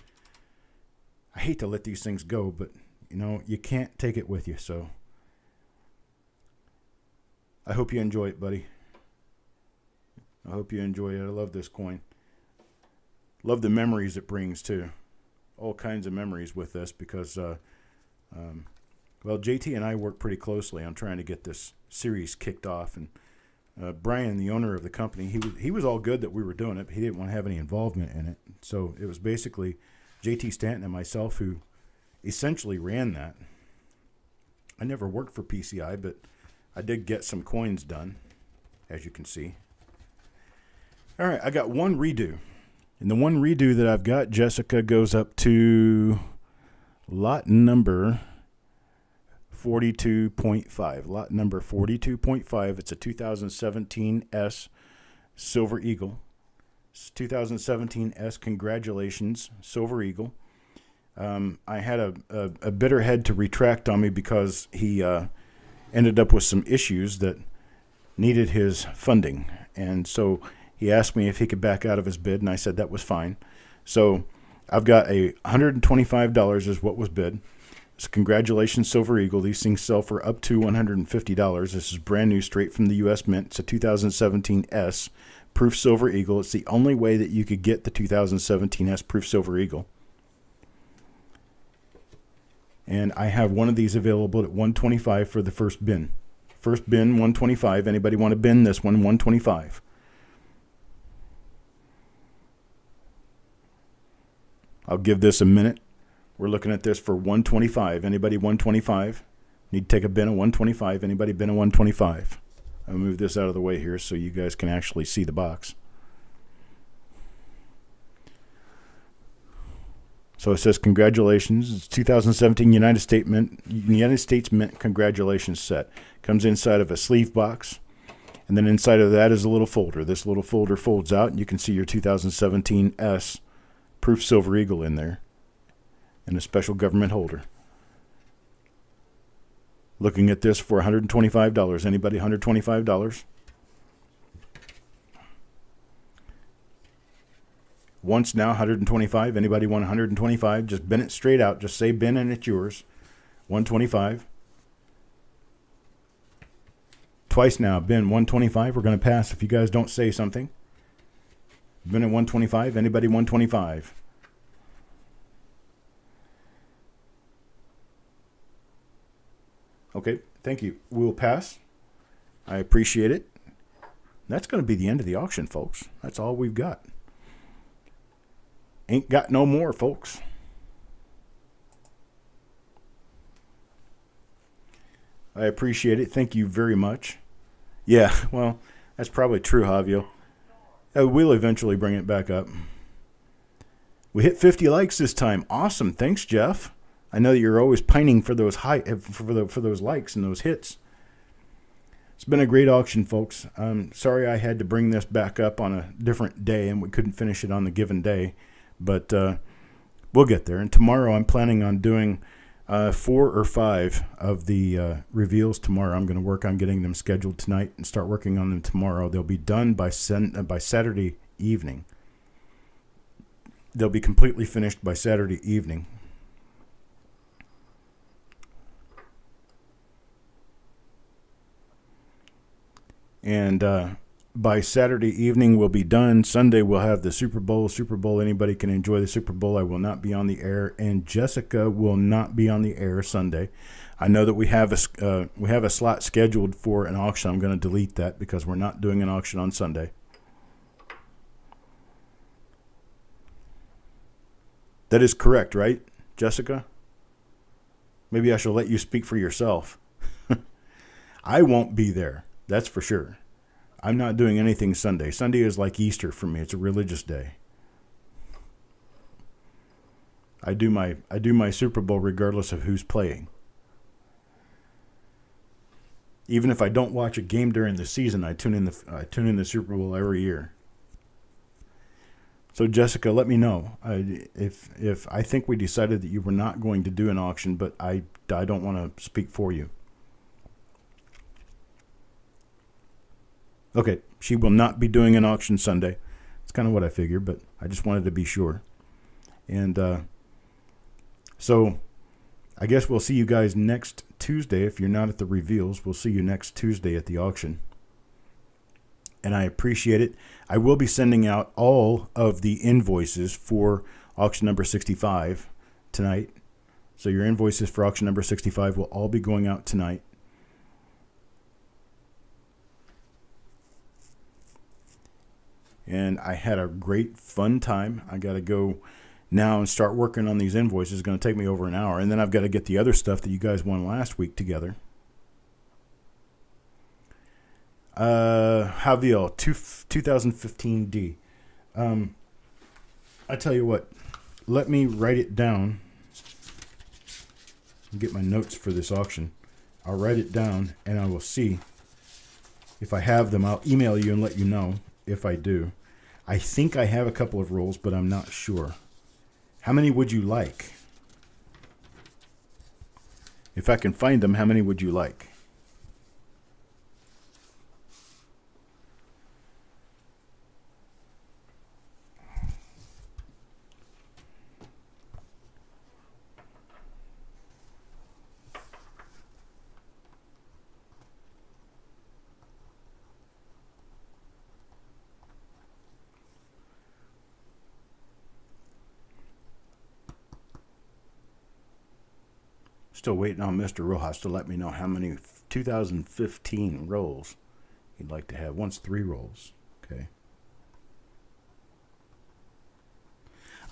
I hate to let these things go, but you know, you can't take it with you, so I hope you enjoy it, buddy. I hope you enjoy it. I love this coin. Love the memories it brings, too. All kinds of memories with this because, well, JT and I work pretty closely on trying to get this series kicked off. And Brian, the owner of the company, he was all good that we were doing it, but he didn't want to have any involvement in it. So it was basically JT Stanton and myself who essentially ran that. I never worked for PCI, but I did get some coins done, as you can see. All right, I got one redo. And the one redo that I've got, Jessica, goes up to lot number 42.5. Lot number 42.5. It's a 2017 S Silver Eagle. It's 2017 S. Congratulations, Silver Eagle. I had a bitter head to retract on me because he ended up with some issues that needed his funding. And so he asked me if he could back out of his bid, and I said that was fine. So I've got a $125 is what was bid. So congratulations, Silver Eagle. These things sell for up to $150. This is brand new, straight from the U.S. Mint. It's a 2017 S Proof Silver Eagle. It's the only way that you could get the 2017 S Proof Silver Eagle. And I have one of these available at $125 for the first bin. First bin, $125. Anybody want to bin this one? $125. I'll give this a minute. We're looking at this for $125. Anybody $125? Need to take a bin of $125. Anybody bin of $125? I'll move this out of the way here so you guys can actually see the box. So it says congratulations. It's 2017 United States Mint congratulations set. Comes inside of a sleeve box. And then inside of that is a little folder. This little folder folds out and you can see your 2017 S Proof Silver Eagle in there, and a special government holder. Looking at this for $125. Anybody $125? Once now, $125. Anybody want $125? Just bin it straight out. Just say bin and it's yours. $125. Twice now, bin $125. We're going to pass if you guys don't say something. Bin at $125. Anybody $125? Okay, thank you. We'll pass. I appreciate it. That's going to be the end of the auction, folks. That's all we've got. Ain't got no more, folks. I appreciate it. Thank you very much. Yeah, well, that's probably true, Javio. We'll eventually bring it back up. We hit 50 likes this time. Awesome. Thanks, Jeff. I know that you're always pining for those for those likes and those hits. It's been a great auction, folks. Sorry I had to bring this back up on a different day and we couldn't finish it on the given day, but we'll get there. And tomorrow I'm planning on doing 4 or 5 of the reveals tomorrow. I'm going to work on getting them scheduled tonight and start working on them tomorrow. They'll be done by Saturday evening. They'll be completely finished by Saturday evening. And by Saturday evening, we'll be done. Sunday, we'll have the Super Bowl. Super Bowl, anybody can enjoy the Super Bowl. I will not be on the air, and Jessica will not be on the air Sunday. I know that we have a slot scheduled for an auction. I'm going to delete that because we're not doing an auction on Sunday. That is correct, right, Jessica? Maybe I shall let you speak for yourself. I won't be there. That's for sure. I'm not doing anything Sunday. Sunday is like Easter for me. It's a religious day. I do my Super Bowl regardless of who's playing. Even if I don't watch a game during the season, I tune in the Super Bowl every year. So Jessica, let me know if I think we decided that you were not going to do an auction, but I don't want to speak for you. Okay, she will not be doing an auction Sunday. It's kind of what I figured, but I just wanted to be sure. And so I guess we'll see you guys next Tuesday. If you're not at the reveals, we'll see you next Tuesday at the auction. And I appreciate it. I will be sending out all of the invoices for auction number 65 tonight. So your invoices for auction number 65 will all be going out tonight. And I had a great fun time. I got to go now and start working on these invoices. It's going to take me over an hour. And then I've got to get the other stuff that you guys won last week together. Javier, 2015D. I tell you what, let me write it down and get my notes for this auction. I'll write it down and I will see if I have them. I'll email you and let you know if I do. I think I have a couple of rolls, but I'm not sure. How many would you like? If I can find them, how many would you like? Still waiting on Mr. Rojas to let me know how many 2015 rolls he'd like to have. Once 3 rolls. Okay.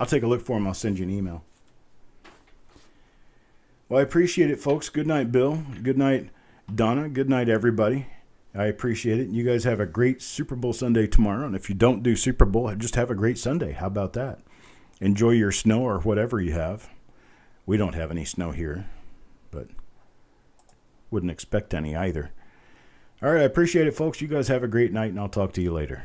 I'll take a look for him. I'll send you an email. Well, I appreciate it, folks. Good night, Bill. Good night, Donna. Good night, everybody. I appreciate it. You guys have a great Super Bowl Sunday tomorrow. And if you don't do Super Bowl, just have a great Sunday. How about that? Enjoy your snow or whatever you have. We don't have any snow here, but wouldn't expect any either. All right, I appreciate it, folks. You guys have a great night, and I'll talk to you later.